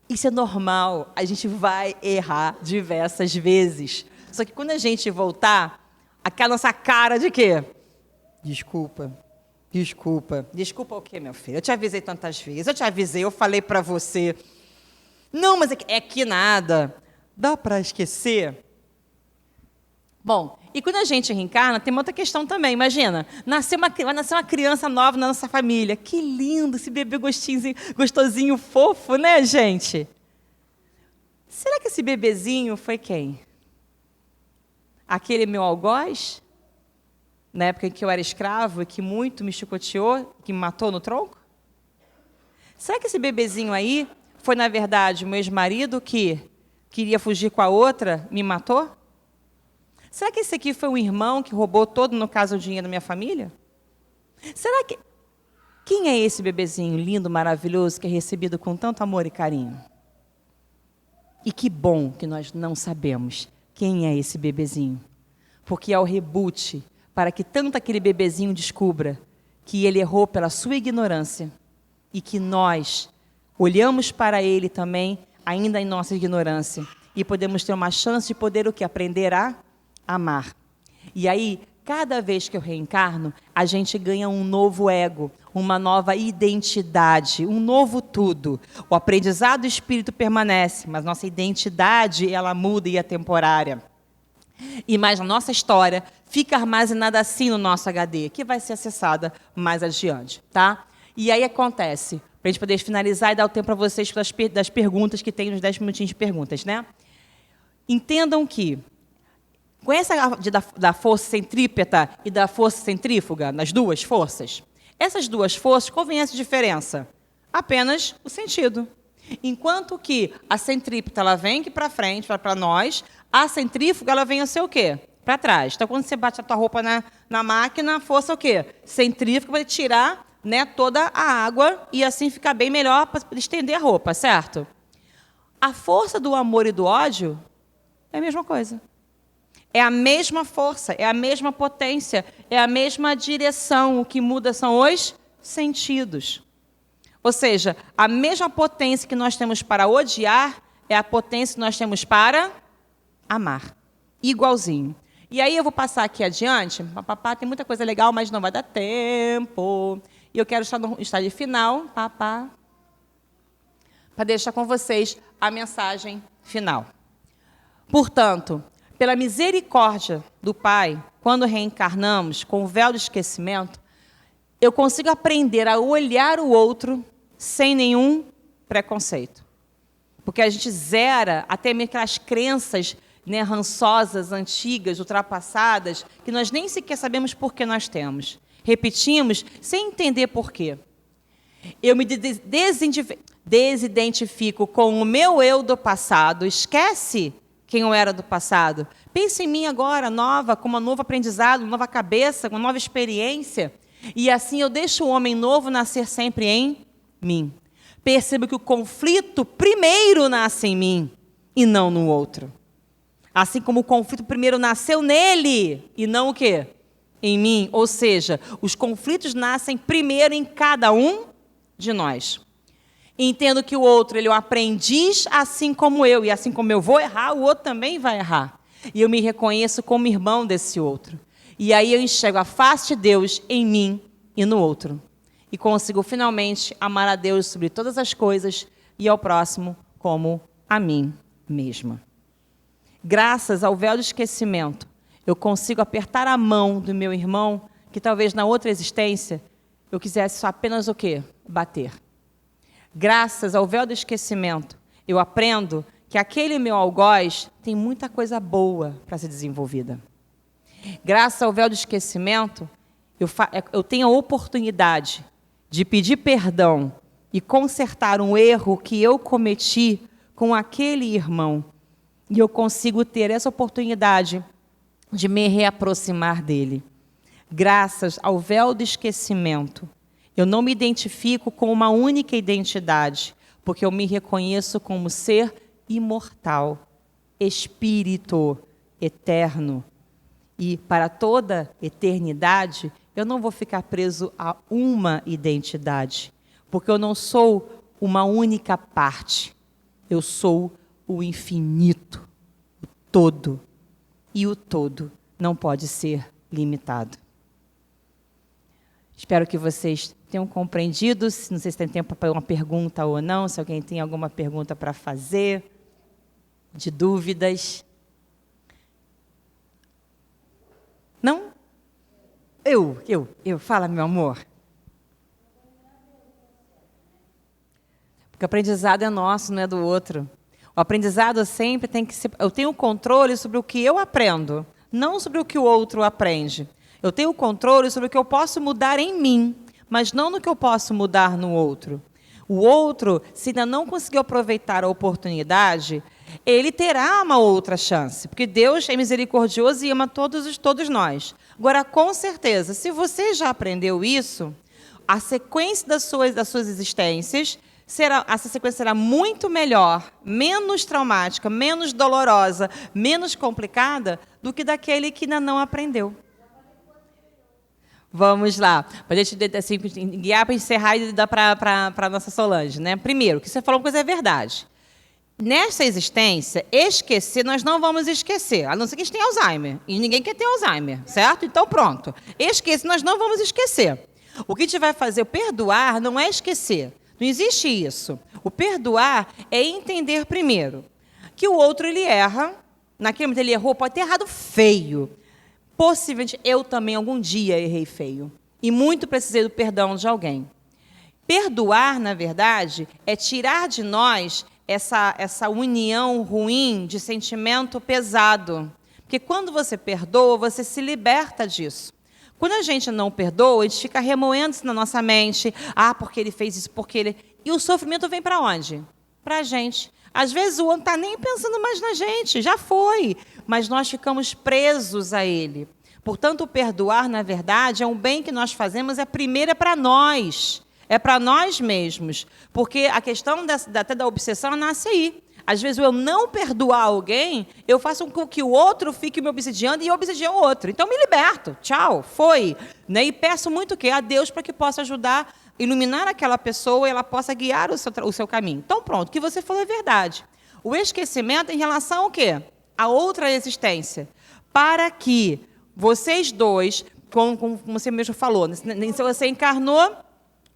Isso é normal, a gente vai errar diversas vezes. Só que quando a gente voltar, aquela nossa cara de quê? Desculpa o quê, meu filho? Eu te avisei tantas vezes, eu falei para você. Não, mas é que nada. Dá para esquecer? Bom, e quando a gente reencarna, tem uma outra questão também. Imagina, vai nascer uma criança nova na nossa família. Que lindo, esse bebê gostosinho, fofo, né, gente? Será que esse bebezinho foi quem? Aquele meu algoz? Na época em que eu era escravo e que muito me chicoteou, que me matou no tronco? Será que esse bebezinho aí foi, na verdade, o meu ex-marido que queria fugir com a outra, me matou? Será que esse aqui foi um irmão que roubou todo, no caso, o dinheiro da minha família? Será que... Quem é esse bebezinho lindo, maravilhoso, que é recebido com tanto amor e carinho? E que bom que nós não sabemos quem é esse bebezinho. Porque é o reboot para que tanto aquele bebezinho descubra que ele errou pela sua ignorância e que nós olhamos para ele também, ainda em nossa ignorância, e podemos ter uma chance de poder o quê? Aprender a amar. E aí, cada vez que eu reencarno, a gente ganha um novo ego, uma nova identidade, um novo tudo. O aprendizado do espírito permanece, mas nossa identidade, ela muda e é temporária. E mais a nossa história fica armazenada assim no nosso HD, que vai ser acessada mais adiante, tá? E aí acontece, para a gente poder finalizar e dar o tempo para vocês das perguntas que tem nos 10 minutinhos de perguntas, né? Entendam que conhece da força centrípeta e da força centrífuga, nas duas forças? Essas duas forças, qual vem essa diferença? Apenas o sentido. Enquanto que a centrípeta ela vem aqui para frente, para nós, a centrífuga ela vem a ser o quê? Para trás. Então, quando você bate a tua roupa na máquina, a força é o quê? Centrífuga para tirar, né, toda a água e assim ficar bem melhor para estender a roupa, certo? A força do amor e do ódio é a mesma coisa. É a mesma força, é a mesma potência, é a mesma direção. O que muda são os sentidos. Ou seja, a mesma potência que nós temos para odiar é a potência que nós temos para amar. Igualzinho. E aí eu vou passar aqui adiante. Papá, tem muita coisa legal, mas não vai dar tempo. E eu quero estar no estágio final, papá, para deixar com vocês a mensagem final. Portanto, pela misericórdia do Pai, quando reencarnamos com o véu do esquecimento, eu consigo aprender a olhar o outro sem nenhum preconceito. Porque a gente zera até mesmo aquelas crenças, né, rançosas, antigas, ultrapassadas, que nós nem sequer sabemos por que nós temos. Repetimos sem entender por quê. Eu me desidentifico com o meu eu do passado. Esquece quem eu era do passado. Pense em mim agora, nova, com um novo aprendizado, uma nova cabeça, uma nova experiência. E assim eu deixo o homem novo nascer sempre em mim. Percebo que o conflito primeiro nasce em mim e não no outro. Assim como o conflito primeiro nasceu nele e não o quê? Em mim. Ou seja, os conflitos nascem primeiro em cada um de nós. Entendo que o outro ele é um aprendiz assim como eu. E assim como eu vou errar, o outro também vai errar. E eu me reconheço como irmão desse outro. E aí eu enxergo a face de Deus em mim e no outro. E consigo finalmente amar a Deus sobre todas as coisas e ao próximo como a mim mesma. Graças ao véu do esquecimento, eu consigo apertar a mão do meu irmão, que talvez na outra existência eu quisesse só apenas o quê? Bater. Graças ao véu do esquecimento, eu aprendo que aquele meu algoz tem muita coisa boa para ser desenvolvida. Graças ao véu do esquecimento, eu tenho a oportunidade de pedir perdão e consertar um erro que eu cometi com aquele irmão. E eu consigo ter essa oportunidade de me reaproximar dele. Graças ao véu do esquecimento, eu não me identifico com uma única identidade, porque eu me reconheço como ser imortal, espírito eterno. E para toda eternidade, eu não vou ficar preso a uma identidade, porque eu não sou uma única parte. Eu sou o infinito, o todo. E o todo não pode ser limitado. Espero que vocês tenham compreendido. Não sei se tem tempo para uma pergunta ou não, se alguém tem alguma pergunta para fazer, de dúvidas. Não? Fala, meu amor. Porque o aprendizado é nosso, não é do outro. O aprendizado sempre tem que ser... Eu tenho controle sobre o que eu aprendo, não sobre o que o outro aprende. Eu tenho controle sobre o que eu posso mudar em mim, mas não no que eu posso mudar no outro. O outro, se ainda não conseguiu aproveitar a oportunidade, ele terá uma outra chance, porque Deus é misericordioso e ama todos nós. Agora, com certeza, se você já aprendeu isso, a sequência das suas existências, essa sequência será muito melhor, menos traumática, menos dolorosa, menos complicada do que daquele que ainda não aprendeu. Vamos lá, para a gente assim, guiar para encerrar e dar para a nossa Solange. Né? Primeiro, o que você falou uma coisa é verdade. Nessa existência, esquecer, nós não vamos esquecer, a não ser que a gente tenha Alzheimer. E ninguém quer ter Alzheimer, certo? Então, pronto. Esquecer, nós não vamos esquecer. O que a gente vai fazer, o perdoar, não é esquecer. Não existe isso. O perdoar é entender primeiro que o outro ele erra. Naquele momento ele errou, pode ter errado feio. Possivelmente eu também algum dia errei feio. E muito precisei do perdão de alguém. Perdoar, na verdade, é tirar de nós essa união ruim de sentimento pesado. Porque quando você perdoa, você se liberta disso. Quando a gente não perdoa, a gente fica remoendo isso na nossa mente. Ah, porque ele fez isso, porque ele... E o sofrimento vem para onde? Para a gente. Às vezes o outro não está nem pensando mais na gente, já foi. Mas nós ficamos presos a ele. Portanto, o perdoar, na verdade, é um bem que nós fazemos, primeiro é para nós. É para nós mesmos. Porque a questão até da obsessão nasce aí. Às vezes, eu não perdoar alguém, eu faço com que o outro fique me obsidiando e eu obsidio o outro. Então, me liberto. Tchau, foi. Né? E peço muito o quê? A Deus para que possa ajudar, iluminar aquela pessoa e ela possa guiar o seu caminho. Então, pronto, o que você falou é verdade. O esquecimento em relação ao quê? A outra existência. Para que vocês dois, como você mesmo falou, você encarnou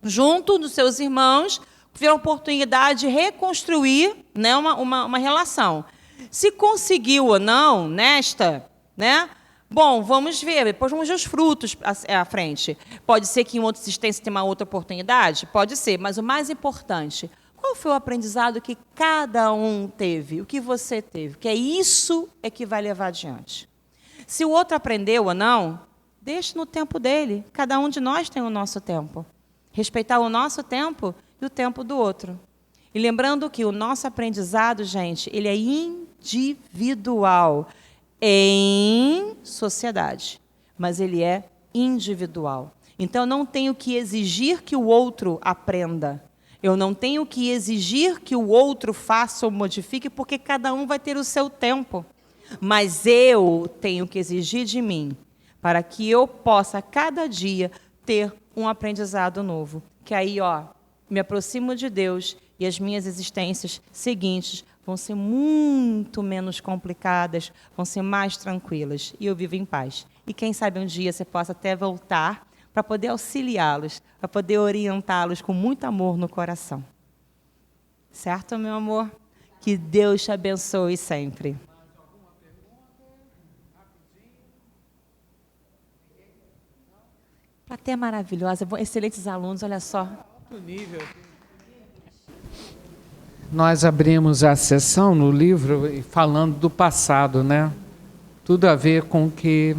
junto dos seus irmãos, tiveram a oportunidade de reconstruir, né, uma relação. Se conseguiu ou não nesta, né? Bom, vamos ver, depois vamos ver os frutos à frente. Pode ser que em outra existência tenha uma outra oportunidade? Pode ser, mas o mais importante, qual foi o aprendizado que cada um teve? O que você teve? Que é isso que vai levar adiante. Se o outro aprendeu ou não, deixe no tempo dele. Cada um de nós tem o nosso tempo. Respeitar o nosso tempo e o tempo do outro. E lembrando que o nosso aprendizado, gente, ele é individual em sociedade, mas ele é individual. Então, eu não tenho que exigir que o outro aprenda. Eu não tenho que exigir que o outro faça ou modifique, porque cada um vai ter o seu tempo. Mas eu tenho que exigir de mim, para que eu possa, cada dia, ter um aprendizado novo. Que aí, me aproximo de Deus e as minhas existências seguintes vão ser muito menos complicadas, vão ser mais tranquilas. E eu vivo em paz. E quem sabe um dia você possa até voltar para poder auxiliá-los, para poder orientá-los com muito amor no coração. Certo, meu amor? Que Deus te abençoe sempre. Plateia maravilhosa, excelentes alunos, olha só. Alto nível. Nós abrimos a sessão no livro falando do passado, né? Tudo a ver com o que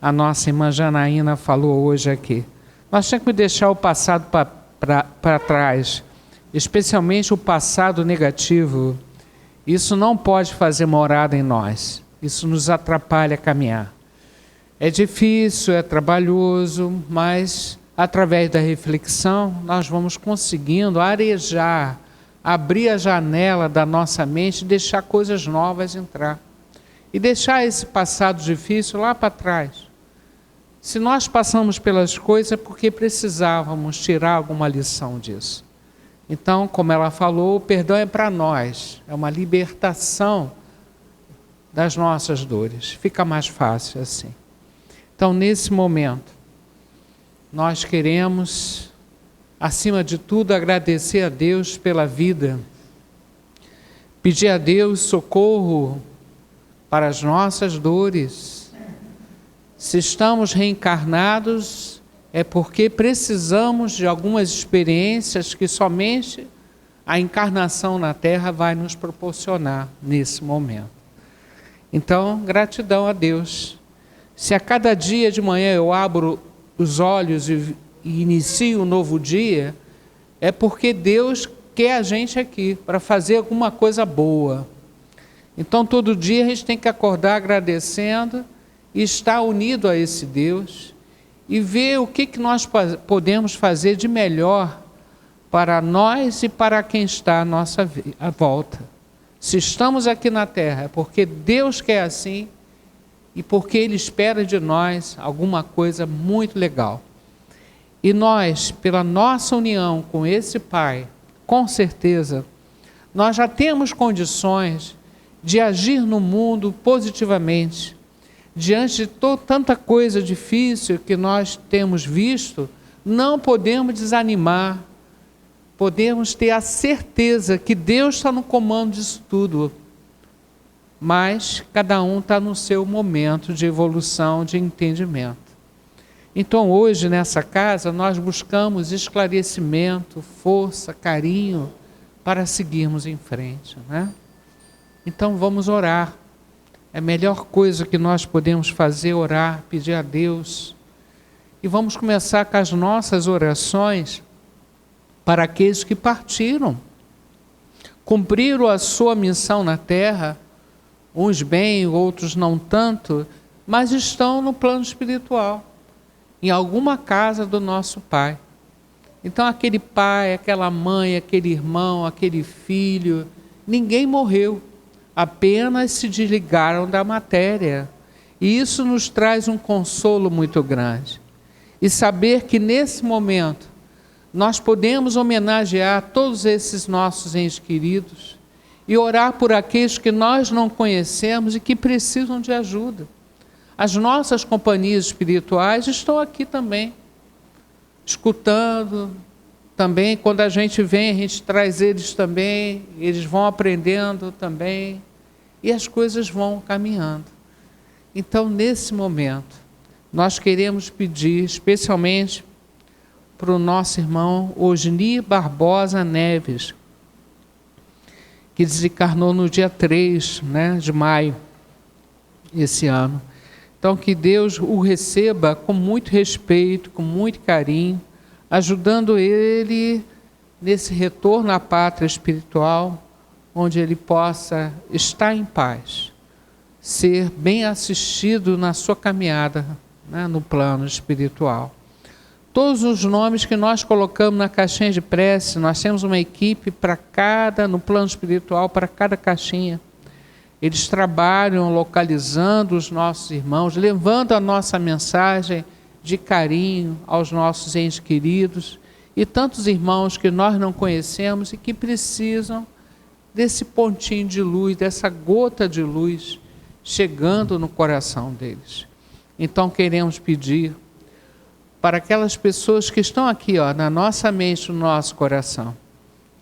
a nossa irmã Janaína falou hoje aqui. Nós temos que deixar o passado para trás, especialmente o passado negativo. Isso não pode fazer morada em nós. Isso nos atrapalha a caminhar. É difícil, é trabalhoso, mas através da reflexão nós vamos conseguindo arejar, abrir a janela da nossa mente e deixar coisas novas entrar. E deixar esse passado difícil lá para trás. Se nós passamos pelas coisas é porque precisávamos tirar alguma lição disso. Então, como ela falou, o perdão é para nós, é uma libertação das nossas dores. Fica mais fácil assim. Então, nesse momento, nós queremos, acima de tudo, agradecer a Deus pela vida, pedir a Deus socorro para as nossas dores. Se estamos reencarnados, é porque precisamos de algumas experiências que somente a encarnação na Terra vai nos proporcionar nesse momento. Então, gratidão a Deus. Se a cada dia de manhã eu abro os olhos e inicio um novo dia, é porque Deus quer a gente aqui para fazer alguma coisa boa. Então, todo dia a gente tem que acordar agradecendo e estar unido a esse Deus e ver o que nós podemos fazer de melhor para nós e para quem está à nossa volta. Se estamos aqui na Terra, é porque Deus quer assim e porque Ele espera de nós alguma coisa muito legal. E nós, pela nossa união com esse Pai, com certeza, nós já temos condições de agir no mundo positivamente. Diante de tanta coisa difícil que nós temos visto, não podemos desanimar, podemos ter a certeza que Deus está no comando disso tudo, mas cada um está no seu momento de evolução, de entendimento. Então hoje nessa casa nós buscamos esclarecimento, força, carinho para seguirmos em frente, né? Então vamos orar. É a melhor coisa que nós podemos fazer, orar, pedir a Deus. E vamos começar com as nossas orações para aqueles que partiram, cumpriram a sua missão na Terra, uns bem, outros não tanto, mas estão no plano espiritual, em alguma casa do nosso Pai. Então aquele pai, aquela mãe, aquele irmão, aquele filho, ninguém morreu. Apenas se desligaram da matéria. E isso nos traz um consolo muito grande. E saber que nesse momento nós podemos homenagear todos esses nossos entes queridos e orar por aqueles que nós não conhecemos e que precisam de ajuda. As nossas companhias espirituais estão aqui também, escutando. Também, quando a gente vem, a gente traz eles também, eles vão aprendendo também, e as coisas vão caminhando. Então, nesse momento, nós queremos pedir, especialmente para o nosso irmão Osni Barbosa Neves, que desencarnou no dia 3, de maio, esse ano. Então, que Deus o receba com muito respeito, com muito carinho, ajudando ele nesse retorno à pátria espiritual, onde ele possa estar em paz, ser bem assistido na sua caminhada, no plano espiritual. Todos os nomes que nós colocamos na caixinha de prece, nós temos uma equipe para cada, no plano espiritual, para cada caixinha. Eles trabalham localizando os nossos irmãos, levando a nossa mensagem de carinho aos nossos entes queridos e tantos irmãos que nós não conhecemos e que precisam desse pontinho de luz, dessa gota de luz chegando no coração deles. Então queremos pedir para aquelas pessoas que estão aqui, na nossa mente, no nosso coração,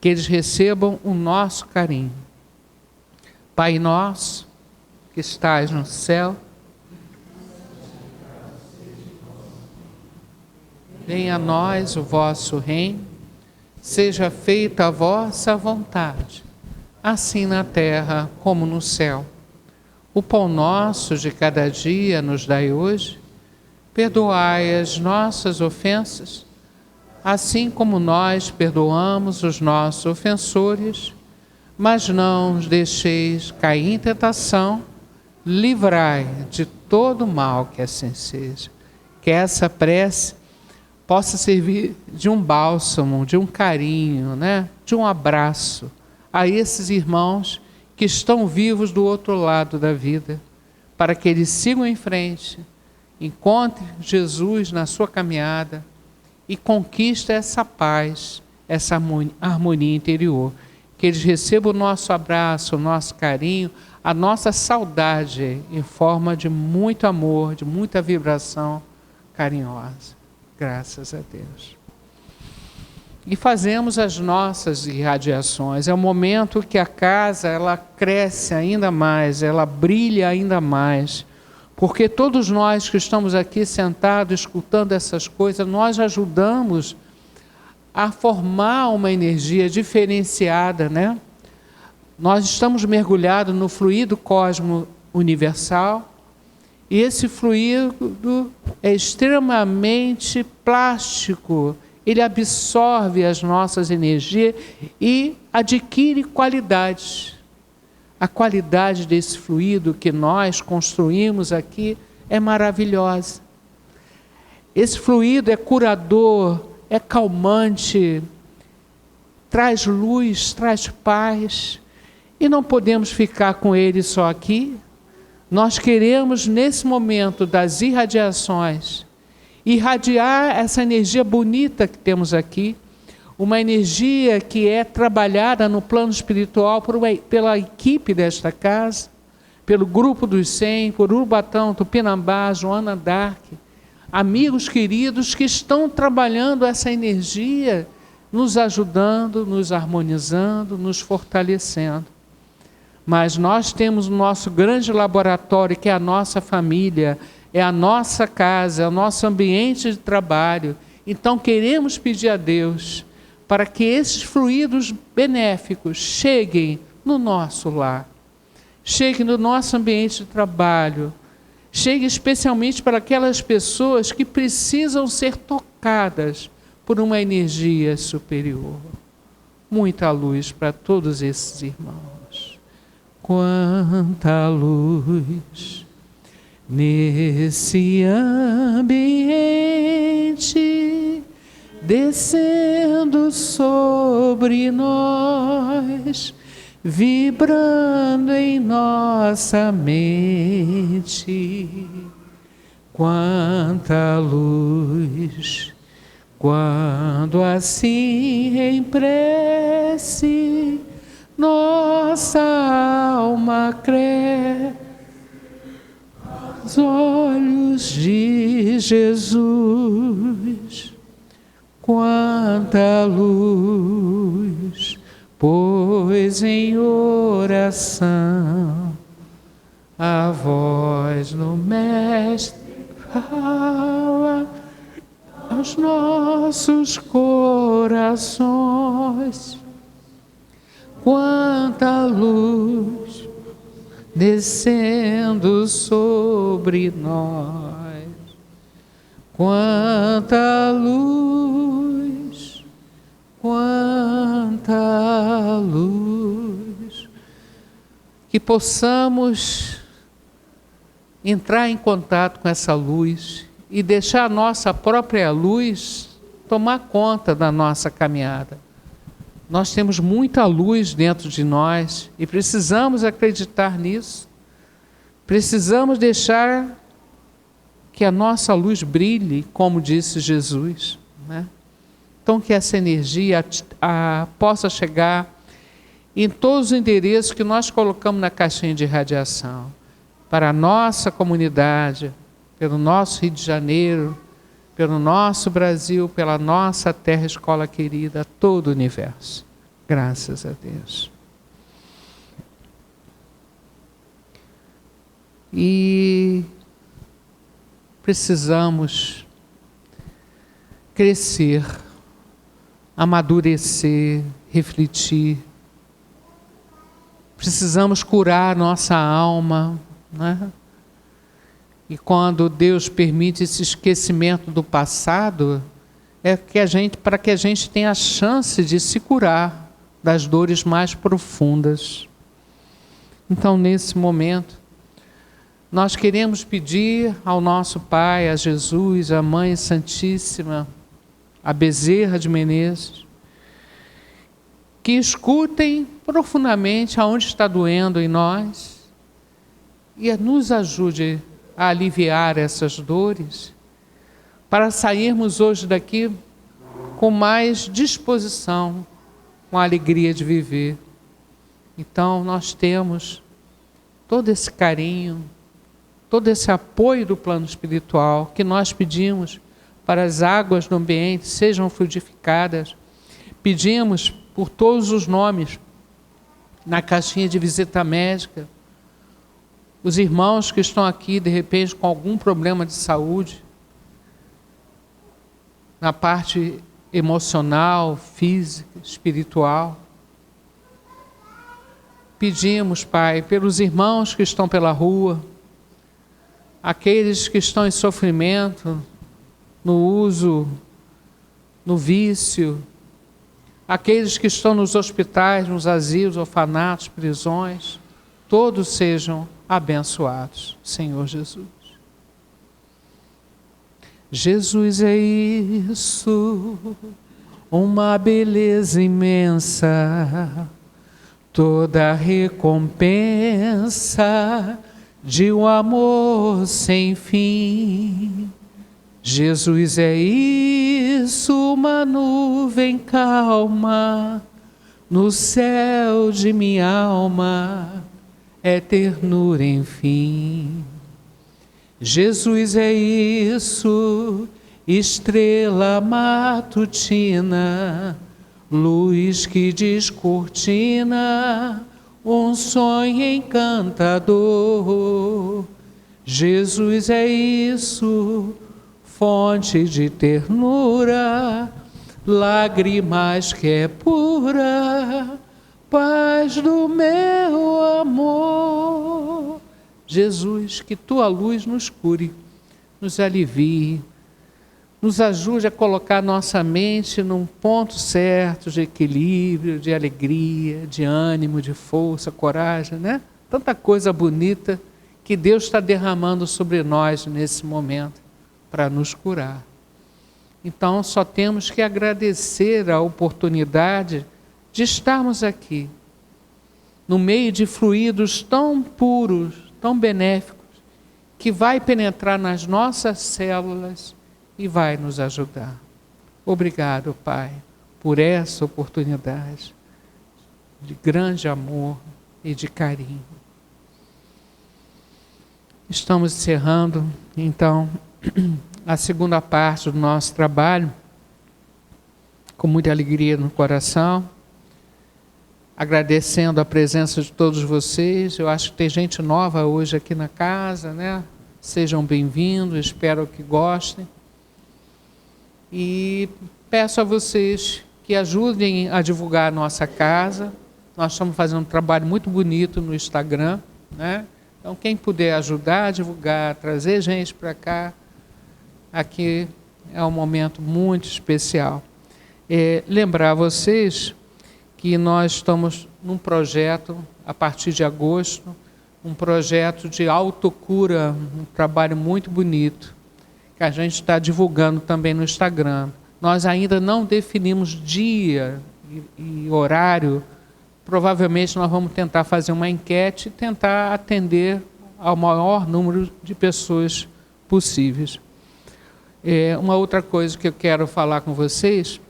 que eles recebam o nosso carinho. Pai nosso, que estás no céu, venha a nós o vosso reino, seja feita a vossa vontade, assim na terra como no céu. O pão nosso de cada dia nos dai hoje, perdoai as nossas ofensas, assim como nós perdoamos os nossos ofensores, mas não os deixeis cair em tentação, livrai de todo mal, que assim seja. Que essa prece possa servir de um bálsamo, de um carinho, né? De um abraço a esses irmãos que estão vivos do outro lado da vida, para que eles sigam em frente, encontrem Jesus na sua caminhada e conquistem essa paz, essa harmonia interior. Que eles recebam o nosso abraço, o nosso carinho, a nossa saudade em forma de muito amor, de muita vibração carinhosa. Graças a Deus. E fazemos as nossas irradiações. É o momento que a casa ela cresce ainda mais, ela brilha ainda mais. Porque todos nós que estamos aqui sentados, escutando essas coisas, nós ajudamos a formar uma energia diferenciada, né? Nós estamos mergulhados no fluido cósmico universal, e esse fluido é extremamente plástico, ele absorve as nossas energias e adquire qualidades. A qualidade desse fluido que nós construímos aqui é maravilhosa. Esse fluido é curador, é calmante, traz luz, traz paz, e não podemos ficar com ele só aqui. Nós queremos, nesse momento das irradiações, irradiar essa energia bonita que temos aqui, uma energia que é trabalhada no plano espiritual pela equipe desta casa, pelo grupo dos 100, por Urubatão, Tupinambá, Joana d'Arc, amigos queridos que estão trabalhando essa energia, nos ajudando, nos harmonizando, nos fortalecendo. Mas nós temos o nosso grande laboratório, que é a nossa família, é a nossa casa, é o nosso ambiente de trabalho. Então queremos pedir a Deus para que esses fluidos benéficos cheguem no nosso lar, cheguem no nosso ambiente de trabalho, cheguem especialmente para aquelas pessoas que precisam ser tocadas por uma energia superior. Muita luz para todos esses irmãos. Quanta luz nesse ambiente, descendo sobre nós, vibrando em nossa mente. Quanta luz, quando assim em prece nossa alma cresce aos olhos de Jesus. Quanta luz, pois em oração a voz no Mestre fala aos nossos corações. Quanta luz descendo sobre nós. Quanta luz, quanta luz. Que possamos entrar em contato com essa luz e deixar a nossa própria luz tomar conta da nossa caminhada. Nós temos muita luz dentro de nós e precisamos acreditar nisso. Precisamos deixar que a nossa luz brilhe, como disse Jesus, né? Então que essa energia possa chegar em todos os endereços que nós colocamos na caixinha de radiação, para a nossa comunidade, pelo nosso Rio de Janeiro, pelo nosso Brasil, pela nossa terra escola querida, todo o universo. Graças a Deus. E precisamos crescer, amadurecer, refletir. Precisamos curar nossa alma, né? E quando Deus permite esse esquecimento do passado, é para que a gente tenha a chance de se curar das dores mais profundas. Então, nesse momento, Nós queremos pedir ao nosso Pai, a Jesus, a Mãe Santíssima, a Bezerra de Menezes, que escutem profundamente aonde está doendo em nós e nos ajude a aliviar essas dores, para sairmos hoje daqui com mais disposição, com a alegria de viver. Então nós temos todo esse carinho, todo esse apoio do plano espiritual que nós pedimos para as águas do ambiente sejam fluidificadas. Pedimos por todos os nomes na caixinha de visita médica, os irmãos que estão aqui de repente com algum problema de saúde, na parte emocional, física, espiritual. Pedimos, Pai, pelos irmãos que estão pela rua, aqueles que estão em sofrimento, no uso, no vício, aqueles que estão nos hospitais, nos asilos, orfanatos, prisões, todos sejam abençoados, Senhor Jesus. Jesus é isso, uma beleza imensa, toda a recompensa de um amor sem fim. Jesus é isso, uma nuvem calma no céu de minha alma, é ternura enfim. Jesus é isso, estrela matutina, luz que descortina um sonho encantador. Jesus é isso, fonte de ternura, lágrimas que é pura, paz do meu amor. Jesus, que tua luz nos cure, nos alivie, nos ajude a colocar nossa mente num ponto certo de equilíbrio, de alegria, de ânimo, de força, coragem, né? Tanta coisa bonita que Deus está derramando sobre nós nesse momento para nos curar. Então, só temos que agradecer a oportunidade de estarmos aqui, no meio de fluidos tão puros, tão benéficos, que vai penetrar nas nossas células e vai nos ajudar. Obrigado, Pai, por essa oportunidade de grande amor e de carinho. Estamos encerrando, então, a segunda parte do nosso trabalho, com muita alegria no coração, agradecendo a presença de todos vocês. Eu acho que tem gente nova hoje aqui na casa, né? Sejam bem-vindos, espero que gostem. E peço a vocês que ajudem a divulgar a nossa casa. Nós estamos fazendo um trabalho muito bonito no Instagram, né? Então, quem puder ajudar a divulgar, trazer gente para cá, aqui é um momento muito especial. Lembrar a vocês que nós estamos num projeto, a partir de agosto, um projeto de autocura, um trabalho muito bonito, que a gente está divulgando também no Instagram. Nós ainda não definimos dia e horário. Provavelmente nós vamos tentar fazer uma enquete e tentar atender ao maior número de pessoas possíveis. Uma outra coisa que eu quero falar com vocês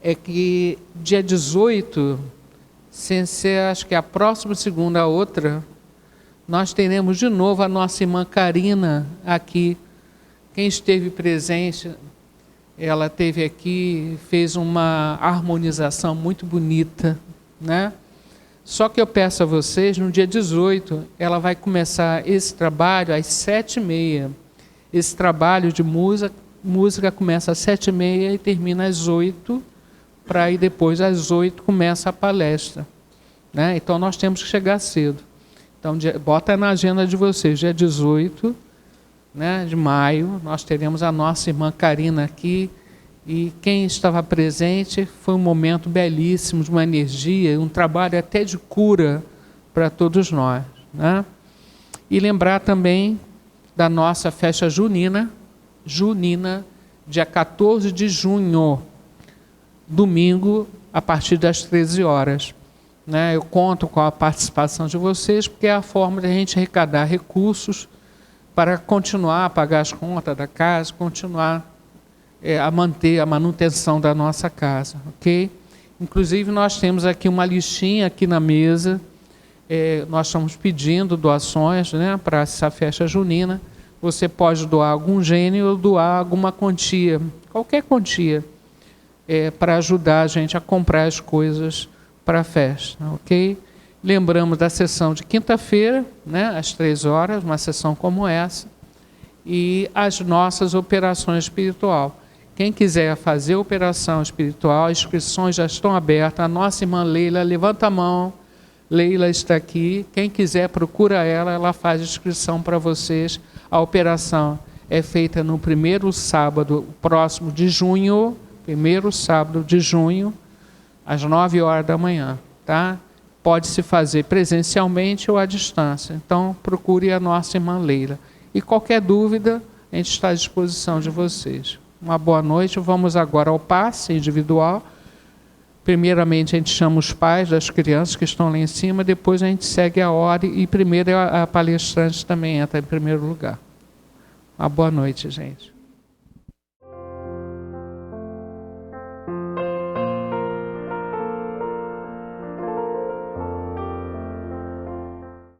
é que dia 18, sem ser, acho que a próxima segunda, a outra, nós teremos de novo a nossa irmã Karina aqui. Quem esteve presente, ela esteve aqui, fez uma harmonização muito bonita, né? Só que eu peço a vocês, no dia 18, ela vai começar esse trabalho às 7h30. Esse trabalho de música começa às 7h30 e termina às 8h, para aí depois às 8h começa a palestra, né? Então nós temos que chegar cedo. Então bota na agenda de vocês, dia 18, né, de maio, nós teremos a nossa irmã Karina aqui, e quem estava presente foi um momento belíssimo, de uma energia, um trabalho até de cura para todos nós, né? E lembrar também da nossa festa junina, dia 14 de junho, domingo, a partir das 13 horas. Né? Eu conto com a participação de vocês, porque é a forma de a gente arrecadar recursos para continuar a pagar as contas da casa, continuar a manter a manutenção da nossa casa, ok? Inclusive, nós temos aqui uma listinha aqui na mesa, nós estamos pedindo doações, né, para essa festa junina. Você pode doar algum gênio ou doar alguma quantia, qualquer quantia, para ajudar a gente a comprar as coisas para a festa, ok? Lembramos da sessão de quinta-feira, né, às 3 horas, uma sessão como essa, e as nossas operações espiritual. Quem quiser fazer operação espiritual, as inscrições já estão abertas. A nossa irmã Leila, levanta a mão. Leila está aqui. Quem quiser, procura ela, ela faz inscrição para vocês. A operação é feita no primeiro sábado próximo de junho, primeiro sábado de junho, às 9 horas da manhã. Tá? Pode-se fazer presencialmente ou à distância. Então, procure a nossa irmã Leila. E qualquer dúvida, a gente está à disposição de vocês. Uma boa noite. Vamos agora ao passe individual. Primeiramente, a gente chama os pais das crianças que estão lá em cima, depois a gente segue a ordem e primeiro a palestrante também entra em primeiro lugar. Uma boa noite, gente.